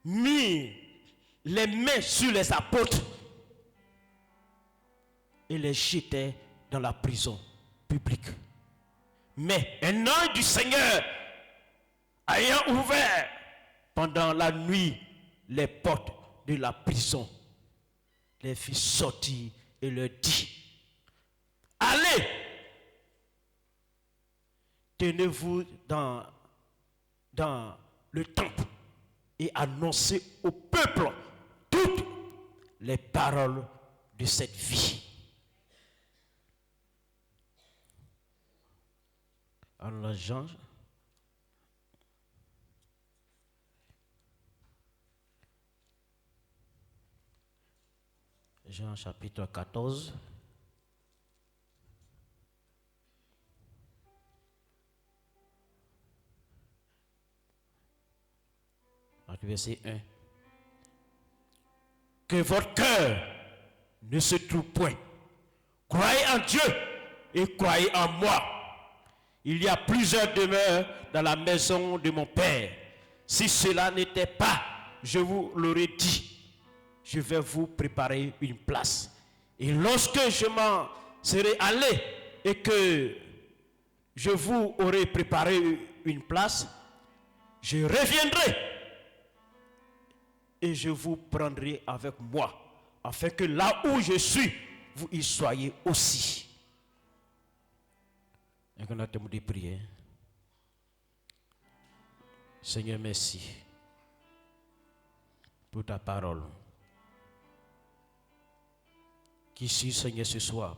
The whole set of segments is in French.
mis les mains sur les apôtres et les jetait dans la prison publique. Mais un ange du Seigneur, ayant ouvert pendant la nuit les portes de la prison, les fit sortir et leur dit: allez, tenez-vous dans le temple et annoncez au peuple toutes les paroles de cette vie. Alors Jean chapitre 14. Verset 1. Que votre cœur ne se trouble point. Croyez en Dieu et croyez en moi. Il y a plusieurs demeures dans la maison de mon Père. Si cela n'était pas, je vous l'aurais dit. Je vais vous préparer une place. Et lorsque je m'en serai allé et que je vous aurai préparé une place, je reviendrai et je vous prendrai avec moi, afin que là où je suis, vous y soyez aussi. Et qu'on a terminé de prier. Seigneur, merci pour ta parole. Qui suis, Seigneur, ce soir,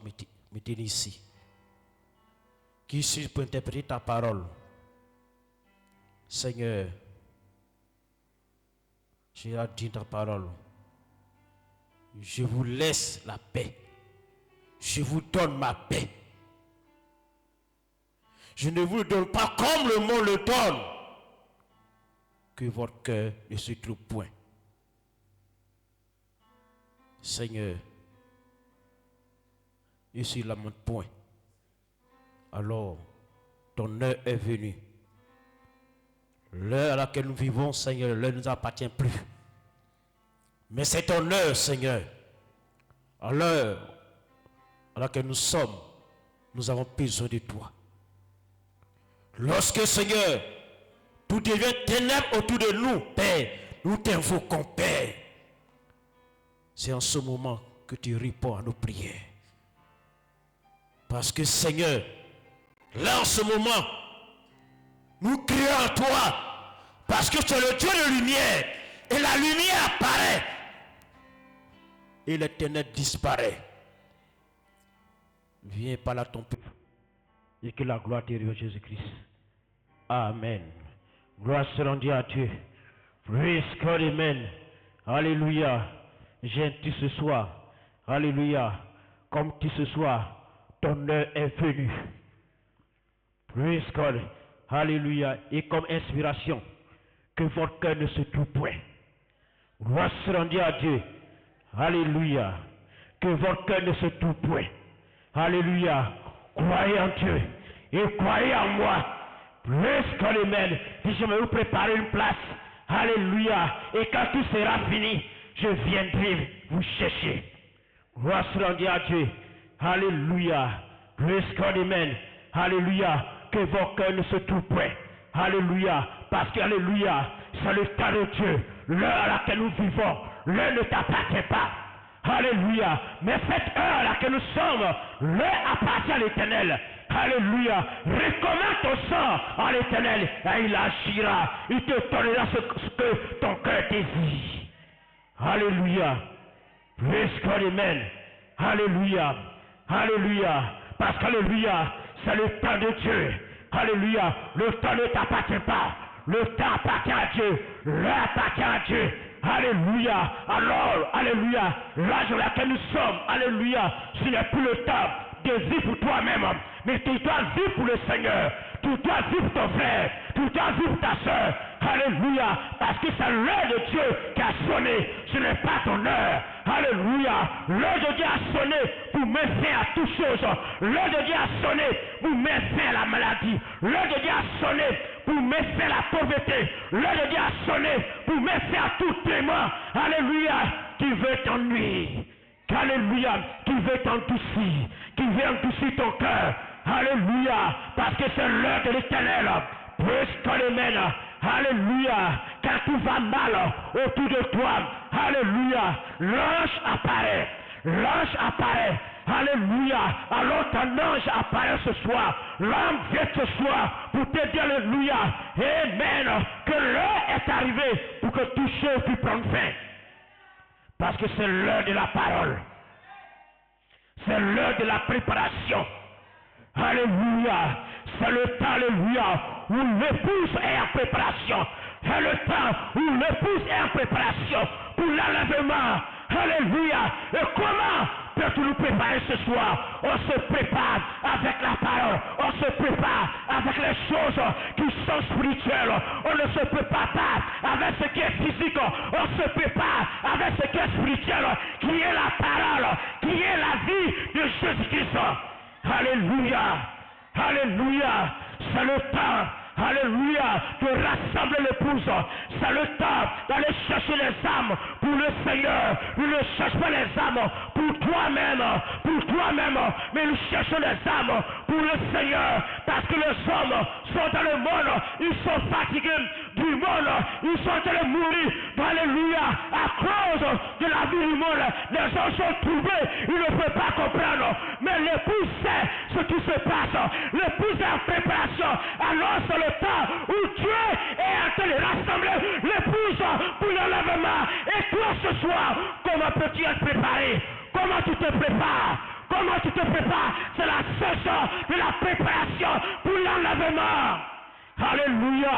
mettez ici. Qui suis pour interpréter ta parole. Seigneur, j'ai dit ta parole. Je vous laisse la paix. Je vous donne ma paix. Je ne vous le donne pas comme le monde le donne. Que votre cœur ne se trouve point. Seigneur, je suis lamente point. Alors, ton heure est venue. L'heure à laquelle nous vivons, Seigneur, l'heure ne nous appartient plus. Mais c'est ton heure, Seigneur. À l'heure à laquelle nous sommes, nous avons besoin de toi. Lorsque, Seigneur, tout devient ténèbres autour de nous, Père, nous t'invoquons, Père. C'est en ce moment que tu réponds à nos prières. Parce que, Seigneur, là en ce moment, nous crions à toi, parce que tu es le Dieu de lumière, et la lumière apparaît, et les ténèbres disparaissent. Viens par là ton peuple, et que la gloire te revienne, Jésus-Christ. Amen. Gloire soit rendue à Dieu. Praise God, amen. Alléluia. J'ai dit ce soir, alléluia, comme dit ce soir, ton heure est venue. Praise God. Alléluia. Et comme inspiration, que votre cœur ne se trouble point. Gloire soit rendue à Dieu. Alléluia. Que votre cœur ne se trouble point. Alléluia. Croyez en Dieu et croyez en moi. Praise God, amen. Si je vais vous préparer une place. Alléluia. Et quand tout sera fini, je viendrai vous chercher. Gloire soit rendue à Dieu. Alléluia. Praise God, amen. Alléluia. Que vos cœurs ne se trouvent point. Alléluia. Parce que, alléluia, c'est le temps de Dieu. L'heure à laquelle nous vivons, l'heure ne t'appartient pas. Alléluia. Mais cette heure à laquelle nous sommes, l'heure appartient à l'Éternel. Alléluia. Recommande ton sang à l'Éternel et il agira. Il te donnera ce que ton cœur désire. Alléluia. Praise God, amen. Alléluia. Alléluia. Parce qu'alléluia, c'est le temps de Dieu. Alléluia. Le temps ne t'appartient pas. Le temps appartient à Dieu. L'heure appartient à Dieu. Alléluia. Alors, alléluia, l'âge dans lequel nous sommes, alléluia, ce n'est plus le temps de vivre pour toi-même, mais tu dois vivre pour le Seigneur. Tu dois vivre pour ton frère. Tu dois vivre pour ta soeur. Alléluia. Parce que c'est l'heure de Dieu qui a sonné. Ce n'est pas ton heure. Alléluia. L'heure de Dieu a sonné pour mettre fin à toutes choses. L'heure de Dieu a sonné pour mettre fin à la maladie. L'heure de Dieu a sonné pour mettre fin à la pauvreté. L'heure de Dieu a sonné pour pour me faire tout témoin, alléluia, qui veut t'ennuyer, alléluia, qui veut t'endoucir, qui veut endoucir ton cœur, alléluia, parce que c'est l'heure de l'Éternel, puisque le mène, alléluia, quand tout va mal autour de toi, alléluia, l'ange apparaît, alléluia, alors ton ange apparaît ce soir, l'homme vient ce soir pour te dire alléluia, amen, que l'heure est arrivée pour que toutes choses puissent prendre fin, parce que c'est l'heure de la parole, c'est l'heure de la préparation, alléluia, c'est le temps, alléluia, où l'épouse est en préparation, c'est le temps où l'épouse est en préparation pour l'enlèvement, alléluia, et comment peux-tu nous préparer ce soir? On se prépare avec la parole, on se prépare avec les choses qui sont spirituelles, on ne se prépare pas avec ce qui est physique, on se prépare avec ce qui est spirituel, qui est la parole, qui est la vie de Jésus-Christ. Alléluia, alléluia, c'est le temps, alléluia, de rassembler l'épouse, c'est le temps d'aller chercher les âmes pour le Seigneur. Nous ne cherchons pas les âmes pour toi-même, mais nous cherchons les âmes pour le Seigneur, parce que les hommes sont dans le monde, ils sont fatigués du monde, ils sont en train de mourir, alléluia, à cause de la vie du monde. Les gens sont troublés, ils ne peuvent pas comprendre, mais l'épouse sait ce qui se passe, l'épouse est en préparation, alors c'est le temps où Dieu est en train de rassembler l'épouse pour l'enlèvement. Et toi ce soir, comment peux-tu être préparé? Comment tu te prépares? Comment tu te prépares? C'est la saison de la préparation pour l'enlèvement. Alléluia.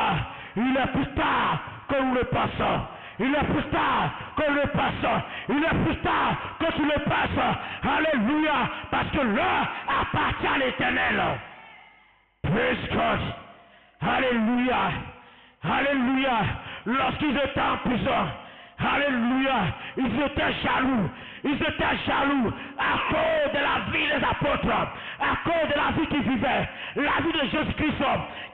Il est plus tard que nous le passons. Il est plus tard que nous le passons. Il est plus tard que tu le passes. Alléluia. Parce que l'heure appartient à l'Éternel. Praise God. Alléluia. Alléluia. Lorsqu'ils étaient en prison, alléluia, ils étaient jaloux. Ils étaient jaloux à cause de la vie des apôtres, à cause de la vie qu'ils vivaient, la vie de Jésus-Christ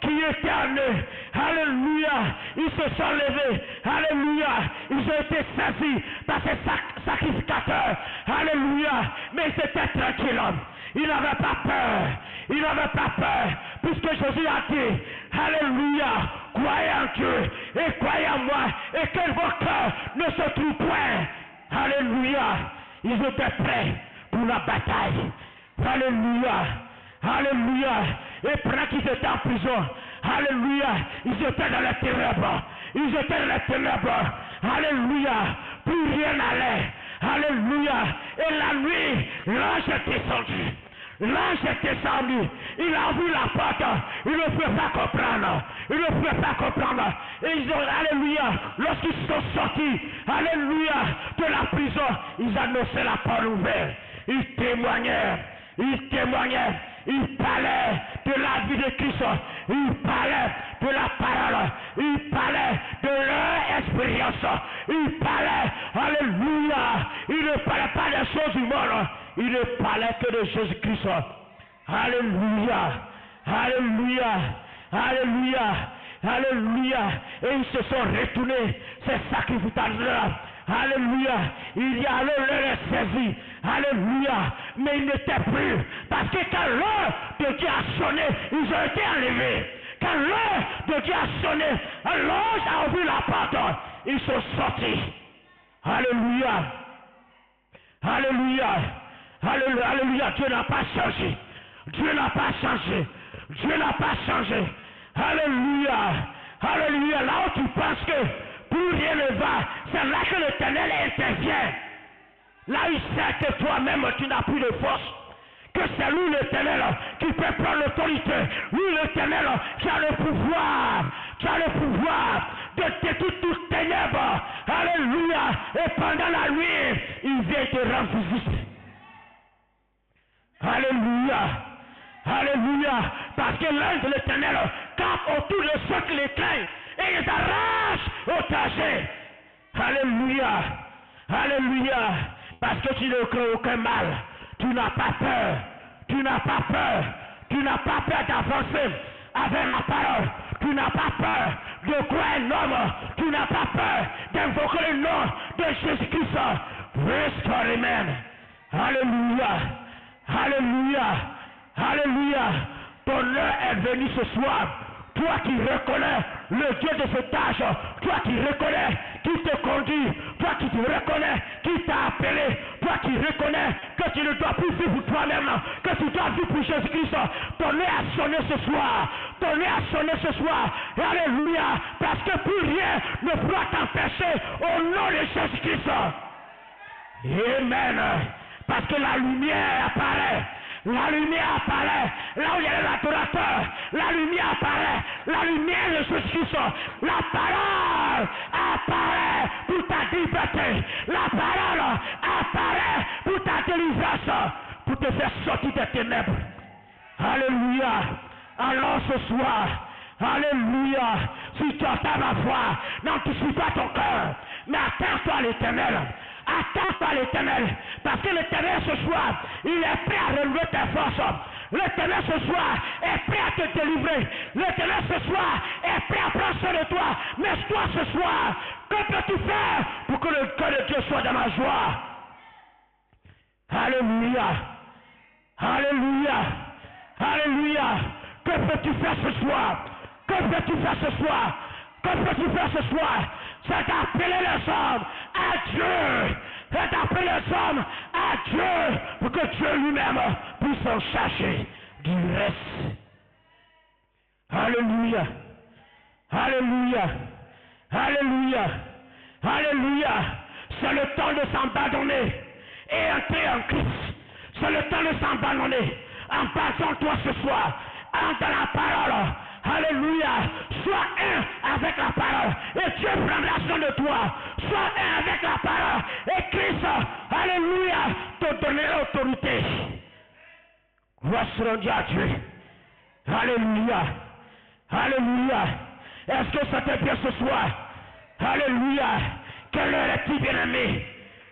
qui était en eux. Alléluia. Ils se sont levés. Alléluia. Ils ont été saisis par ces sacrificateurs. Alléluia. Mais ils étaient tranquilles. Ils n'avaient pas peur. Ils n'avaient pas peur. Puisque Jésus a dit, alléluia, croyez en Dieu et croyez en moi. Et que vos cœurs ne se trouvent point. Alléluia. Ils étaient prêts pour la bataille. Alléluia. Alléluia. Et pendant qu'ils étaient en prison, alléluia, ils étaient dans les ténèbres. Ils étaient dans les ténèbres. Alléluia. Plus rien n'allait. Alléluia. Et la nuit, l'ange est descendu. L'ange est descendu. Il a vu la porte. Il ne pouvait pas comprendre. Il ne pouvait pas comprendre. Et ils ont, alléluia, lorsqu'ils sont sortis, alléluia, de la prison, ils annonçaient la parole ouverte. Ils témoignaient. Ils témoignaient. Ils parlaient de la vie de Christ. Ils parlaient de la parole. Ils parlaient de leur expérience. Ils parlaient, alléluia. Ils ne parlaient pas des choses du monde. Ils ne parlaient que de Jésus-Christ. Alléluia. Alléluia. Alléluia. Alléluia. Et ils se sont retournés, ces sacrificateurs. Alléluia. Il y a leur saisi. Alléluia. Mais ils n'étaient plus. Parce que quand l'heure de Dieu a sonné, ils ont été enlevés. Quand l'heure de Dieu a sonné, l'ange a ouvert la porte. Ils sont sortis. Alléluia. Alléluia. Alléluia. Alléluia. Dieu n'a pas changé. Dieu n'a pas changé. Dieu n'a pas changé. Alléluia. Alléluia. Là où tu penses que plus rien ne va, c'est là que l'Éternel intervient. Là il sait que toi-même tu n'as plus de force. Que c'est lui l'Éternel qui peut prendre l'autorité. Lui l'Éternel qui a le pouvoir. Qui a le pouvoir de détruire toute ténèbres. Alléluia. Et pendant la nuit, il vient te rendre visite. Alléluia. Alléluia. Parce que l'ange de l'Éternel campe autour de ceux qui les craignent et les arrache au trajet. Alléluia. Alléluia. Parce que tu ne crains aucun mal. Tu n'as pas peur. Tu n'as pas peur. Tu n'as pas peur d'avancer avec la parole. Tu n'as pas peur de croire un homme. Tu n'as pas peur d'invoquer le nom de Jésus-Christ. Restore, amen. Alléluia. Alléluia. Alléluia. Ton heure est venue ce soir. Toi qui reconnais le Dieu de cet âge, toi qui reconnais qui te conduit, toi qui te reconnais qui t'a appelé, toi qui reconnais que tu ne dois plus vivre pour toi-même, que tu dois vivre pour Jésus-Christ, ton nez a sonné ce soir, ton nez a sonné ce soir, et alléluia, parce que plus rien ne pourra t'empêcher au nom de Jésus-Christ. Amen. Parce que la lumière apparaît. La lumière apparaît, là où il y a l'adorateur, la lumière apparaît, la lumière de Jésus-Christ, la parole apparaît pour ta liberté, la parole apparaît pour ta délivrance, pour te faire sortir des ténèbres. Alléluia. Alors ce soir, alléluia, si tu entends ma voix, n'anticipe pas ton cœur, mais attends-toi à l'Éternel. Attends-toi à l'Éternel, parce que l'Éternel ce soir, il est prêt à relever tes forces. L'Éternel ce soir est prêt à te délivrer. L'Éternel ce soir est prêt à prendre soin de toi. Mais toi ce soir, que peux-tu faire pour que le cœur de Dieu soit dans ma joie? Alléluia. Alléluia. Alléluia. Que peux-tu faire ce soir? Que peux-tu faire ce soir? Que peux-tu faire ce soir? C'est d'appeler les hommes à Dieu. C'est d'appeler les hommes à Dieu pour que Dieu lui-même puisse en chercher du reste. Alléluia. Alléluia. Alléluia. Alléluia. C'est le temps de s'abandonner et entrer en Christ. C'est le temps de s'abandonner. Abandonne-toi ce soir. Entre dans la parole. Alléluia. Sois un avec la parole. Et Dieu prendra soin de toi. Sois un avec la parole. Et Christ, alléluia, te donnera l'autorité. Gloire soit rendue à Dieu. Alléluia. Alléluia. Est-ce que ça te plaît ce soir? Alléluia. Quelle heure est-il, bien-aimé?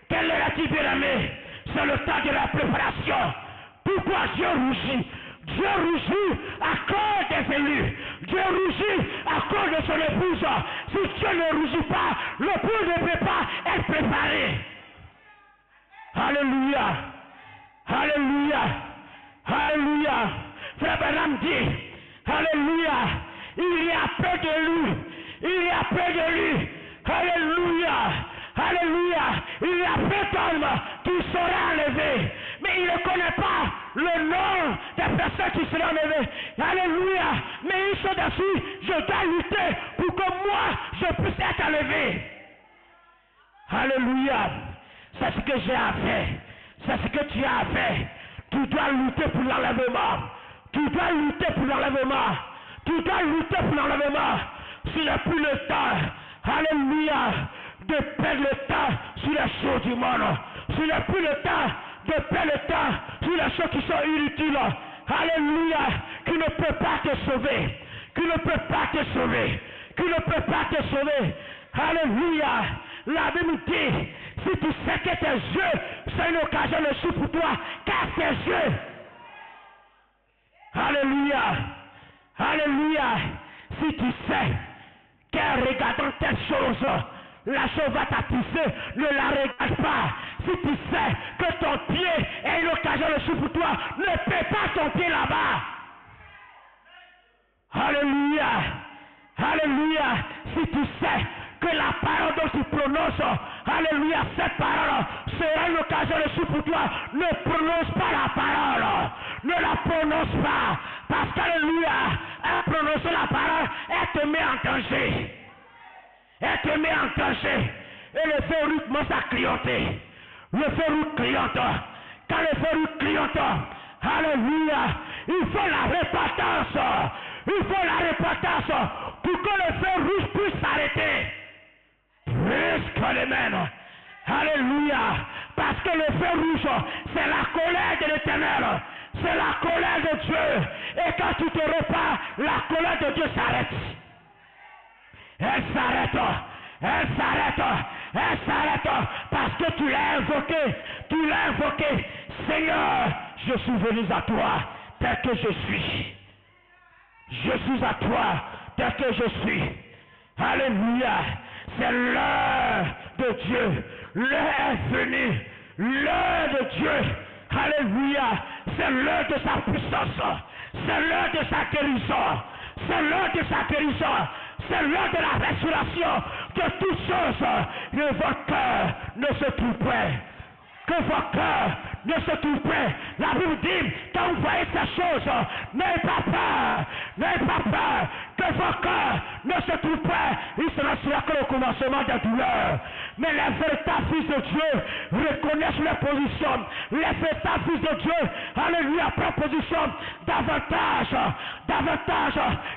Quelle heure est-il, bien-aimé? C'est le temps de la préparation. Pourquoi Dieu rougit? Dieu rougit à cause des élus. Dieu rougit à cause de son épouse. Si Dieu ne rougit pas, l'épouse ne peut pas être préparée. Alléluia. Alléluia. Alléluia. Frère Branham dit, alléluia, il y a peu de lui. Il y a peu de lui. Alléluia. Alléluia. Il y a peu d'hommes qui seront enlevés. Mais il ne connaît pas le nom des personnes qui seront enlevées. Alléluia. Mais une chose dessus, je dois lutter pour que moi, je puisse être enlevé. Alléluia. C'est ce que j'ai à faire. C'est ce que tu as à faire. Tu dois lutter pour l'enlèvement. Tu dois lutter pour l'enlèvement. Tu dois lutter pour l'enlèvement. Ce n'est plus le temps. Alléluia. De perdre le temps sur les choses du monde. Ce n'est plus le temps de perdre le temps sur les choses qui sont inutiles. Alléluia. Qui ne peut pas te sauver. Qui ne peut pas te sauver. Qui ne peut pas te sauver. Alléluia. La Bible dit, si tu sais que tes yeux, c'est une occasion de souffle pour toi, car tes yeux. Alléluia. Alléluia. Si tu sais qu'en regardant telle chose, la chose va t'attiser, ne la regarde pas. Si tu sais que ton pied est une occasion de souffle pour toi, ne paie pas ton pied là-bas. Alléluia. Alléluia. Si tu sais que la parole dont tu prononces, alléluia, cette parole sera une occasion de souffle pour toi, ne prononce pas la parole. Ne la prononce pas. Parce qu'alléluia, en prononçant la parole, elle te met en danger. Elle te met en danger. Et le feu rouge commence à clignoter. Le feu rouge clignote. Quand le feu rouge clignote, alléluia, il faut la repentance. Il faut la repentance pour que le feu rouge puisse s'arrêter. Praise God, amen. Alléluia. Parce que le feu rouge, c'est la colère de l'Éternel. C'est la colère de Dieu. Et quand tu te repens, la colère de Dieu s'arrête. Elle s'arrête. Elle s'arrête. Elle s'arrête. Parce que tu l'as invoqué. Tu l'as invoqué. Seigneur, je suis venu à toi tel que je suis. Je suis à toi tel que je suis. Alléluia. C'est l'heure de Dieu. L'heure est venue. L'heure de Dieu. Alléluia. C'est l'heure de sa puissance. C'est l'heure de sa guérison. C'est l'heure de sa guérison. C'est l'heure de la restauration de toutes choses. Que votre cœur ne se trouve pas. Que votre cœur ne se trouve pas. La Bible dit, quand vous voyez ces choses, n'ayez pas peur. N'ayez pas peur. Que votre cœur ne se trouve pas. Il sera que le commencement des douleurs. Mais les véritables fils de Dieu reconnaissent leur position. Les véritables fils de Dieu, alléluia, prennent position davantage.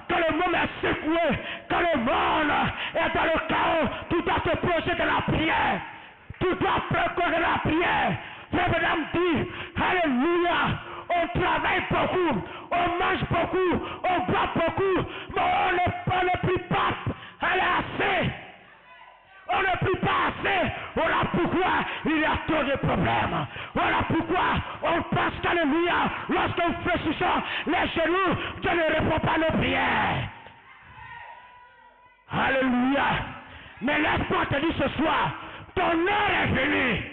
Que le monde est secoué. Que le monde est dans le chaos. Tout doit se projeter dans la prière. Tu dois préparer la prière. Frère Madame dit, alléluia, on travaille beaucoup, on mange beaucoup, on boit beaucoup, mais on ne prie pas, elle est assez. On ne prie pas assez. Voilà pourquoi il y a trop de problèmes. Voilà pourquoi on pense qu'alléluia, lorsque nous fléchissons les genoux, Dieu ne répond pas nos prières. Alléluia. Mais laisse-moi te dire ce soir, ton heure est venue.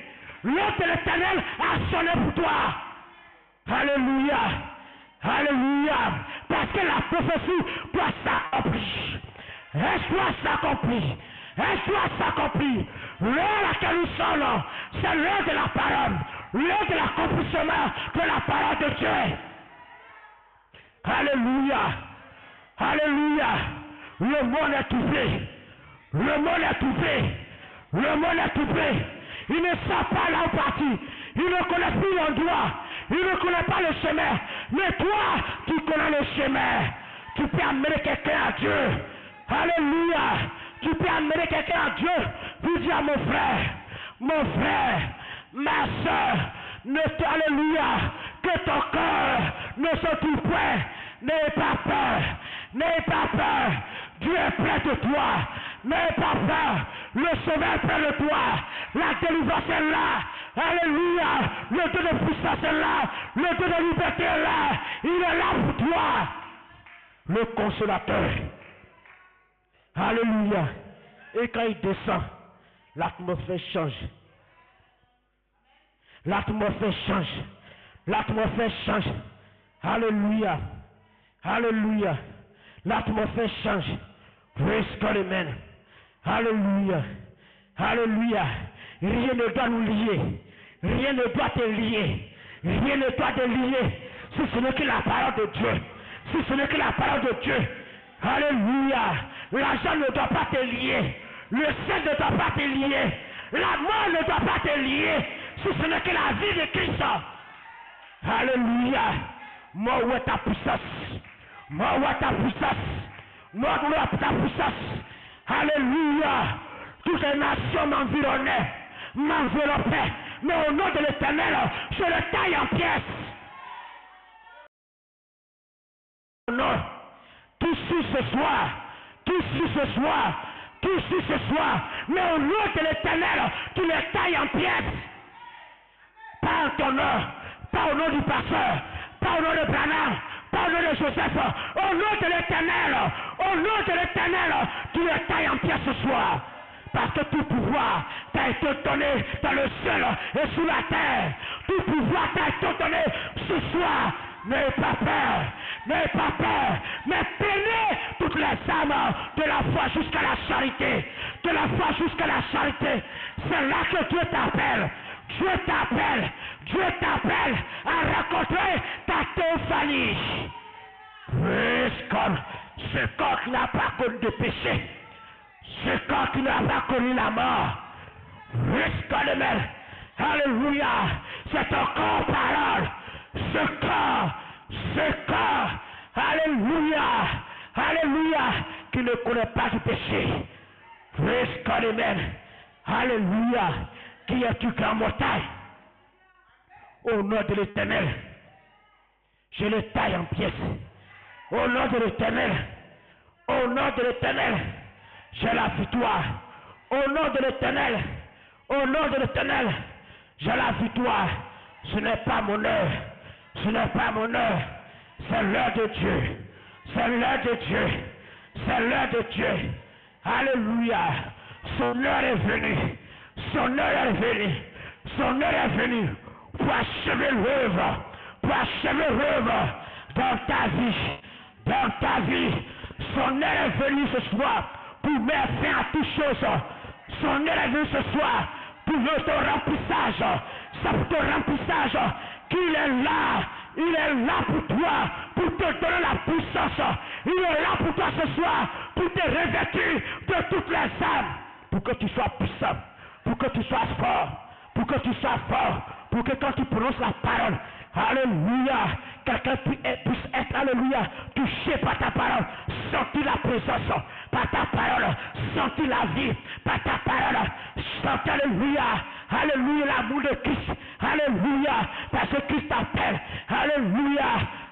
L'heure de l'Éternel a sonné pour toi. Alléluia. Alléluia. Parce que la prophétie doit s'accomplir. Elle doit s'accomplir. Elle doit s'accomplir. L'heure à laquelle nous sommes, c'est l'heure de la parole. L'heure de l'accomplissement de la parole de Dieu. Alléluia. Alléluia. Le monde est troublé. Le monde est troublé. Le monde est troublé. Il ne sait pas là où partir. Il ne connaît plus l'endroit. Il ne connaît pas le chemin. Mais toi, tu connais le chemin. Tu peux amener quelqu'un à Dieu. Alléluia. Tu peux amener quelqu'un à Dieu. Puis dire à mon frère, ma soeur, alléluia, que ton cœur ne se trouve pas. N'ayez pas peur. N'ayez pas peur. Dieu est près de toi. N'ayez pas peur. Le sauveur est près de toi. La délivrance est là. Alléluia. Le Dieu de puissance est là. Le Dieu de liberté est là. Il est là pour toi. Le consolateur. Alléluia. Et quand il descend, l'atmosphère change. L'atmosphère change. L'atmosphère change. Alléluia. Alléluia. L'atmosphère change. Praise God, amen. Alléluia. Alléluia. Rien ne doit nous lier. Rien ne doit te lier. Rien ne doit te lier. Si ce n'est que la parole de Dieu. Si ce n'est que la parole de Dieu. Alléluia. L'argent ne doit pas te lier. Le ciel ne doit pas te lier. La mort ne doit pas te lier. Si ce n'est que la vie de Christ. Alléluia. Moi, où est ta puissance? Moi, où est ta puissance? Moi, où est ta puissance? Alléluia. Toutes les nations m'environnaient, m'enveloppaient. Mais au nom de l'Éternel, je le taille en pièces. Non. Tout ici ce soir. Tout ici ce soir. Tout ici ce soir. Mais au nom de l'Éternel, tu les tailles en pièces. Pas en ton nom. Pas au nom du pasteur. Pas au nom de Branham. Pas au nom de Joseph. Au nom de l'Éternel. Au nom de l'Éternel, tu les tailles en pièces ce soir. Parce que tout pouvoir t'a été donné dans le ciel et sous la terre. Tout pouvoir t'a été donné ce soir. N'ayez pas peur. N'ayez pas peur. Mais prenez toutes les âmes de la foi jusqu'à la charité. De la foi jusqu'à la charité. C'est là que Dieu t'appelle. Dieu t'appelle. Dieu t'appelle à rencontrer ta théophanie. Praise God. Ce corps qui n'a pas connu de péché. Ce corps qui n'a pas connu la mort. Praise God, amen. Alléluia. C'est encore parole. Ce corps, alléluia, alléluia, qui ne connaît pas du péché. Praise God, amen. Alléluia, qui est du grand mortel. Au nom de l'Éternel, je le taille en pièces. Au nom de l'Éternel, au nom de l'Éternel, j'ai la victoire. Au nom de l'Éternel, au nom de l'Éternel, j'ai la victoire. Ce n'est pas mon heure. Ce n'est pas mon heure. C'est l'heure de Dieu. C'est l'heure de Dieu. C'est l'heure de Dieu. Alléluia. Son heure est venue. Son heure est venue. Son heure est venue pour achever l'œuvre. Pour achever l'œuvre dans ta vie. Dans ta vie. Son heure est venue ce soir pour mettre fin à toutes choses. Son heure est venue ce soir pour ton remplissage. C'est pour ton remplissage qu'il est là. Il est là pour toi, pour te donner la puissance. Il est là pour toi ce soir, pour te revêtir de toutes les âmes, pour que tu sois puissant, pour que tu sois fort, pour que tu sois fort, pour que quand tu prononces la parole, alléluia, quelqu'un puisse être, alléluia, touché par ta parole, sentir la présence, par ta parole, sentir la vie, par ta parole, sentir, alléluia, alléluia, l'amour de Christ, alléluia, parce que Christ t'appelle, alléluia,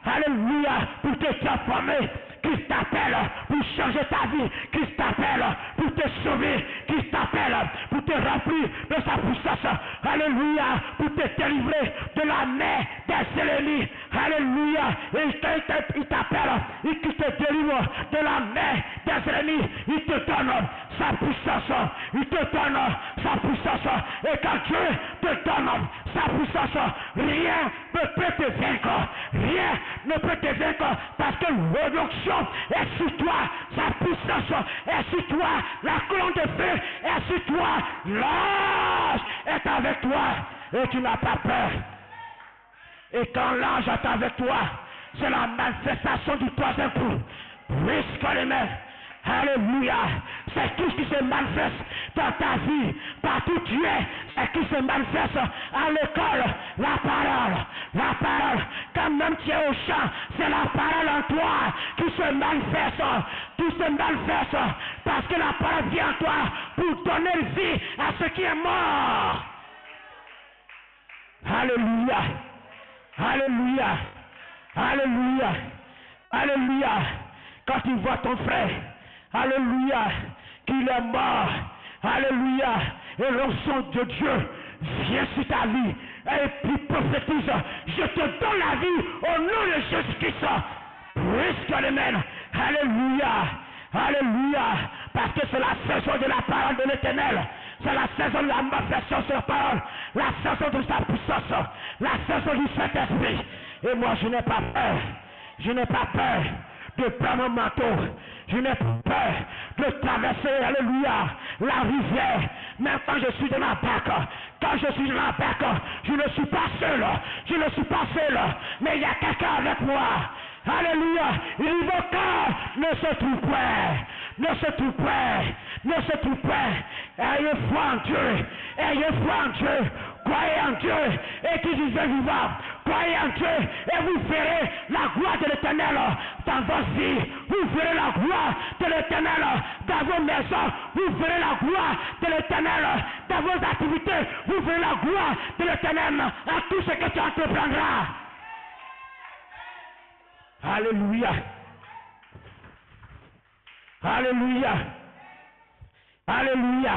alléluia, pour te transformer, Christ t'appelle pour changer ta vie, Christ t'appelle pour te sauver, Christ t'appelle pour te remplir de sa puissance, alléluia, pour te délivrer de la main des ennemis, alléluia, et il t'appelle, il te délivre de la main des ennemis, il te donne sa puissance, il te donne sa puissance, et quand Dieu te donne sa puissance, rien ne peut te vaincre, rien ne peut te vaincre, parce que l'onction est sur toi, sa puissance est sur toi, la colonne de feu est sur toi, l'ange est avec toi, et tu n'as pas peur. Et quand l'ange est avec toi, c'est la manifestation du troisième coup. Risque les mains. Alléluia. C'est tout ce qui se manifeste dans ta vie. Partout tu es, c'est qui se manifeste à l'école. La parole. La parole. Quand même tu es au champ, c'est la parole en toi qui se manifeste. Qui se manifeste. Parce que la parole vient en toi pour donner vie à ce qui est mort. Alléluia. Alléluia. Alléluia. Alléluia. Quand tu vois ton frère, alléluia, qu'il est mort, alléluia, et l'onction de Dieu vient sur ta vie, et puis prophétise, je te donne la vie au nom de Jésus-Christ, puisque le mène, alléluia, alléluia, parce que c'est la saison de la parole de l'Éternel, c'est la saison de la manifestation de sa parole, la saison de sa puissance, la saison du Saint-Esprit, et moi je n'ai pas peur, je n'ai pas peur de prendre mon manteau, je n'ai pas peur de traverser, alléluia, la rivière, même quand je suis dans la barque, quand je suis dans la barque, je ne suis pas seul, je ne suis pas seul, mais il y a quelqu'un avec moi, alléluia, il mon cœur ne se trouve pas, ne se trouve pas, ne se trouve pas, ayez foi en Dieu, ayez foi en Dieu, croyez en Dieu, et qui disait vivant, croyez en Dieu, et vous verrez la gloire de l'Éternel dans vos vies, vous verrez la gloire de l'Éternel dans vos maisons, vous verrez la gloire de l'Éternel dans vos activités, vous verrez la gloire de l'Éternel à tout ce que tu entreprendras. Alléluia. Alléluia. Alléluia.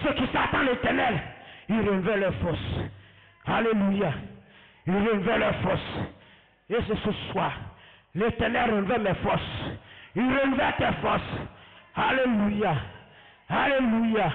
Ceux qui s'attendent à l'Éternel, ils renouvellent leurs forces. Alléluia. Ils renouvellent leurs forces. Et c'est ce soir, l'Éternel renouvelle mes forces. Il renouvelle tes forces. Alléluia. Alléluia.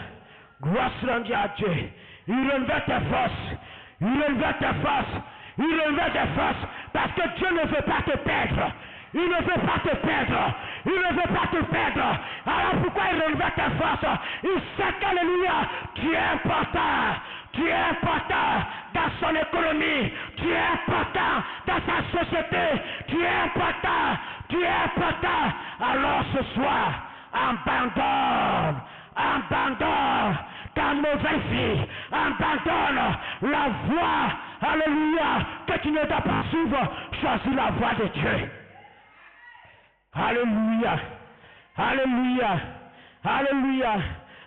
Gloire soit à Dieu. Il renouvelle tes forces. Il renouvelle tes forces. Il renouvelle tes forces. Parce que Dieu ne veut pas te perdre. Il ne veut pas te perdre. Il ne veut pas te perdre. Alors pourquoi il renouvelle tes forces? Il sait qu'alléluia, tu es important. Tu es important dans son économie. Tu es important dans sa société. Tu es important. Tu es important. Alors ce soir, abandonne. Abandonne ta mauvaise vie. Abandonne la voie, alléluia, que tu ne dois pas suivre. Choisis la voie de Dieu. Alléluia. Alléluia. Alléluia.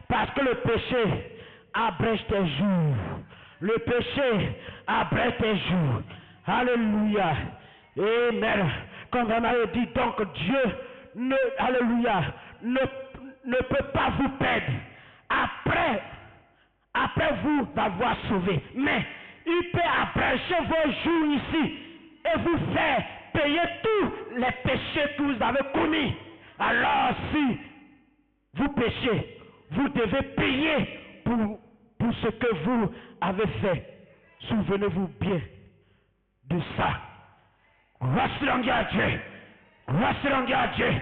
Parce que le péché abrège tes jours. Le péché abrège tes jours. Alléluia. Amen. Comme on avait dit, donc Dieu ne, alléluia, ne peut pas vous perdre après vous avoir sauvé. Mais il peut abréger vos jours ici et vous faire payer tous les péchés que vous avez commis. Alors si vous péchez, vous devez payer pour ce que vous avez fait. Souvenez-vous bien de ça. Grâce à Dieu. Grâce à Dieu.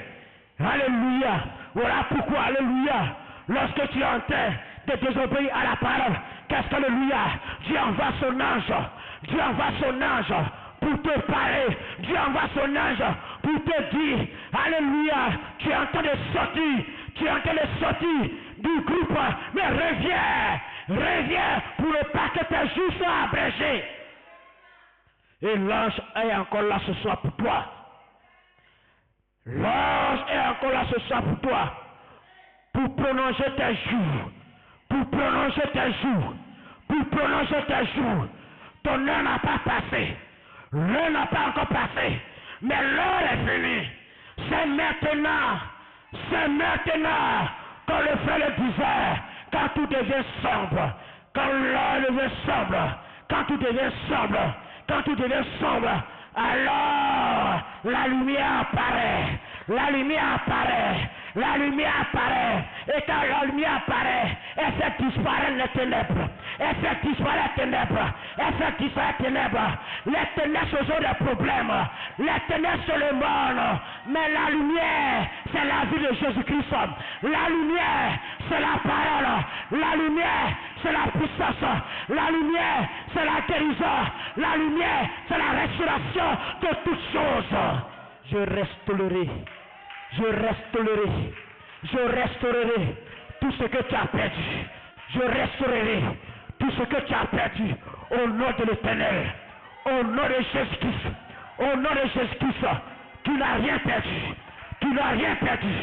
Alléluia. Voilà pourquoi, alléluia, lorsque tu es en train de désobéir à la parole, qu'est-ce qu'alléluia, Dieu envoie son ange. Dieu envoie son ange pour te parler. Dieu envoie son ange pour te dire, alléluia, tu es en train de sortir. Tu es en train de sortir du groupe, mais reviens pour ne pas que tes jours soient abrégés. Et l'ange est encore là ce soir pour toi. L'ange est encore là ce soir pour toi. Pour prolonger tes jours. Pour prolonger tes jours. Pour prolonger tes jours. Ton heure n'a pas passé. L'heure n'a pas encore passé. Mais l'heure est venue. C'est maintenant. C'est maintenant. Quand le frère le disait. Quand tout devient sombre. Quand l'heure devient sombre. Quand tout devient sombre. Quand tout devient sombre, alors la lumière apparaît. La lumière apparaît. La lumière apparaît. Et quand la lumière apparaît, elle fait disparaître les ténèbres. Elle fait disparaître les ténèbres. Elle fait disparaître les ténèbres. Les ténèbres sont des problèmes. Les ténèbres sont le monde. Mais la lumière, c'est la vie de Jésus-Christ. La lumière, c'est la parole. La lumière, c'est la puissance. La lumière, c'est la guérison. La lumière, c'est la restauration de toutes choses. Je restaurerai. Je restaurerai. Je restaurerai tout ce que tu as perdu. Je restaurerai tout ce que tu as perdu. Au nom de l'Éternel. Au nom de Jésus-Christ. Au nom de Jésus-Christ. Tu n'as rien perdu. Tu n'as rien perdu.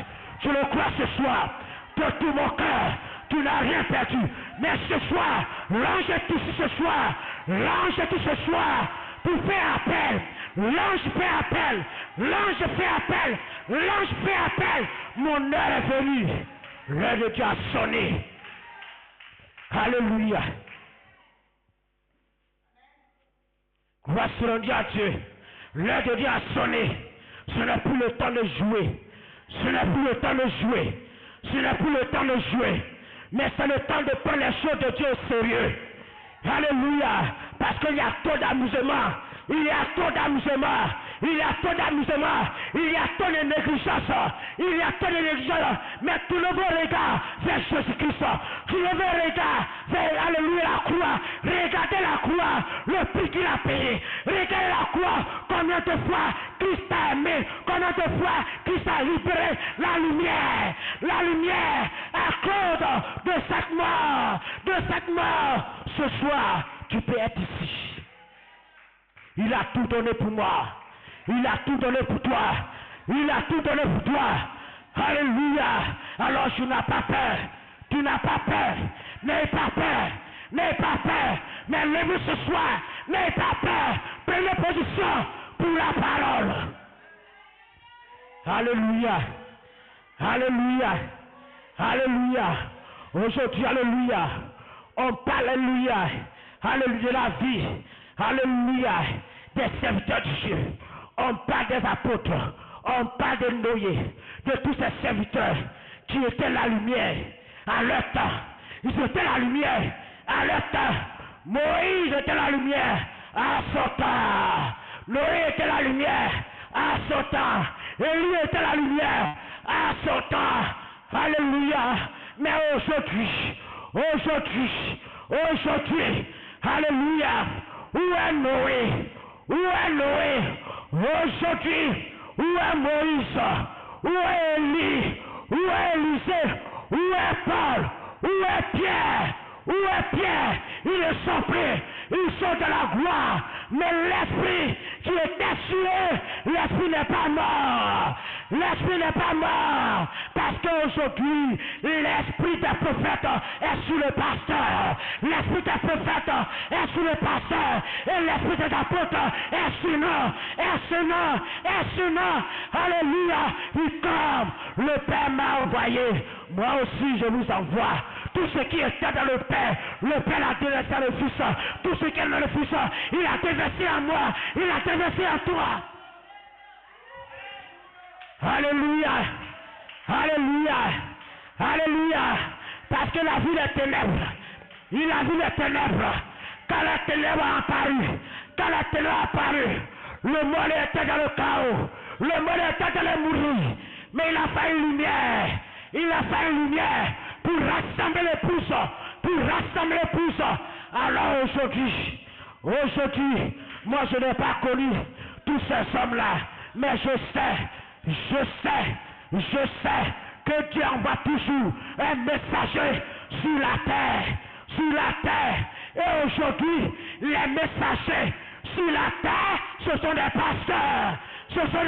Je le crois ce soir. De tout mon cœur. Tu n'as rien perdu. Mais ce soir, l'ange est ici ce soir. L'ange est ici ce soir pour faire appel. L'ange fait appel. L'ange fait appel. L'ange fait appel. Mon heure est venue. L'heure de Dieu a sonné. Alléluia. Gloire à Dieu. L'heure de Dieu a sonné. Ce n'est plus le temps de jouer. Ce n'est plus le temps de jouer. Ce n'est plus le temps de jouer. Mais c'est le temps de prendre les choses de Dieu au sérieux. Alléluia. Parce qu'il y a trop d'amusement. Il y a trop d'amusement. Il y a trop d'amusement. Il y a trop de négligence. Il y a trop de négligence. Mais tout le monde regarde vers Jésus-Christ. Tout le monde regarde vers, alléluia, la croix. Regardez la croix. Le prix qu'il a payé. Regardez la croix. Combien de fois Christ a aimé. Combien de fois Christ a libéré la lumière. La lumière à cause de cette mort. De cette mort. Ce soir, tu peux être ici. Il a tout donné pour moi. Il a tout donné pour toi. Il a tout donné pour toi. Alléluia. Alors tu n'as pas peur. Tu n'as pas peur. N'aie pas peur. N'aie pas peur. Mais lève ce soir. N'aie pas peur. Prenez position pour la parole. Alléluia. Alléluia. Alléluia. Aujourd'hui, alléluia. On parle, alléluia. Alléluia de la vie. Alléluia, des serviteurs de Dieu. On parle des apôtres. On parle de Noé, de tous ces serviteurs qui étaient la lumière à leur temps. Ils étaient la lumière à leur temps. Moïse était la lumière à son temps. Noé était la lumière à son temps. Élie était la lumière à son temps. Alléluia. Mais aujourd'hui, alléluia. Où est Noé? Où est Noé? Aujourd'hui, où est Moïse? Où est Élie? Où est Élisée? Où est Paul? Où est Pierre? Où est Pierre? Ils ne sont plus. Ils sont de la gloire. Mais l'esprit qui était sur eux, l'esprit n'est pas mort. L'esprit n'est pas mort. Parce qu'aujourd'hui, l'esprit des prophètes est sur le pasteur. L'esprit des prophètes est sur le pasteur. Et l'esprit des apôtres est sur nous. Est sur nous. Est sur nous. Alléluia. Et comme le Père m'a envoyé, moi aussi je vous envoie. Tout ce qui était dans le Père a déversé à le Fils. Tout ce qui est dans le Fils, il a déversé à moi. Il a déversé à toi. Alléluia. Alléluia. Alléluia. Parce que la vie des ténèbres, il a vu les ténèbres. Quand la ténèbre a apparu, le monde était dans le chaos, le monde était dans les mourir. Mais il a fait une lumière, pour rassembler les pouces, Alors aujourd'hui, moi je n'ai pas connu tous ces hommes-là, mais je sais que Dieu envoie toujours un messager sur la terre. Et aujourd'hui, les messagers sur la terre, ce sont des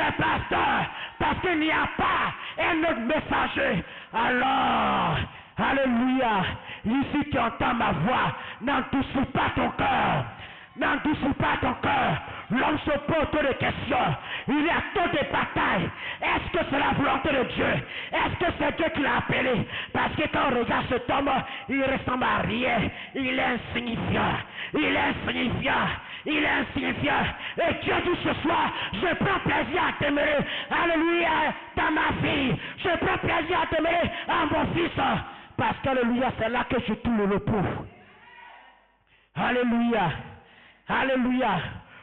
pasteurs, parce qu'il n'y a pas un autre messager. Alors, alléluia, ici tu entends ma voix, n'endurcis pas ton cœur. L'homme se pose des questions. Il y a tant de batailles. Est-ce que c'est la volonté de Dieu? Est-ce que c'est Dieu qui l'a appelé? Parce que quand on regarde cet homme, il ressemble à rien. Il est insignifiant. Et Dieu dit ce soir, je prends plaisir à t'aimer. Alléluia, dans ma vie. Je prends plaisir à t'aimer à mon fils. Parce qu'alléluia, c'est là que je tourne le repos. Alléluia.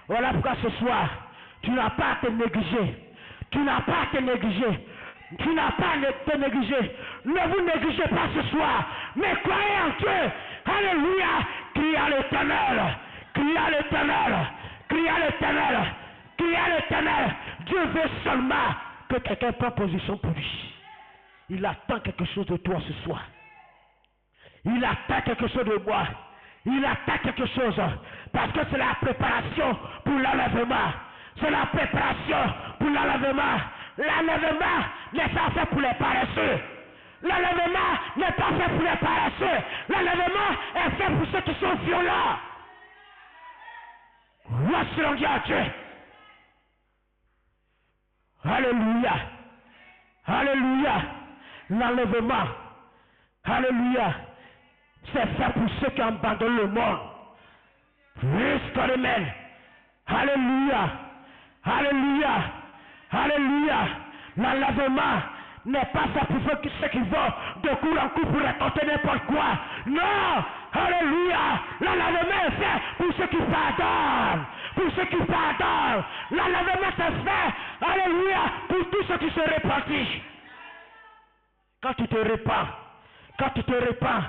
Voilà pourquoi ce soir, tu n'as pas à te négliger. Ne vous négligez pas ce soir, mais croyez en Dieu. Alléluia. Criez à l'éternel. Dieu veut seulement que quelqu'un prenne position pour lui. Il attend quelque chose de toi ce soir. Il attend quelque chose de moi. Il attend quelque chose, parce que c'est la préparation pour l'enlèvement. L'enlèvement n'est pas fait pour les paresseux. L'enlèvement est fait pour ceux qui sont violents. Voici l'on dit à Dieu. Alléluia. L'enlèvement. Alléluia. C'est fait pour ceux qui abandonnent le monde. Amen. Alléluia. L'enlèvement n'est pas fait pour ceux qui vont de coup en coup pour raconter n'importe quoi. Non. Alléluia. L'enlèvement est fait pour ceux qui pardonnent. L'enlèvement c'est fait. Alléluia. Pour tous ceux qui se repentent. Quand tu te répands,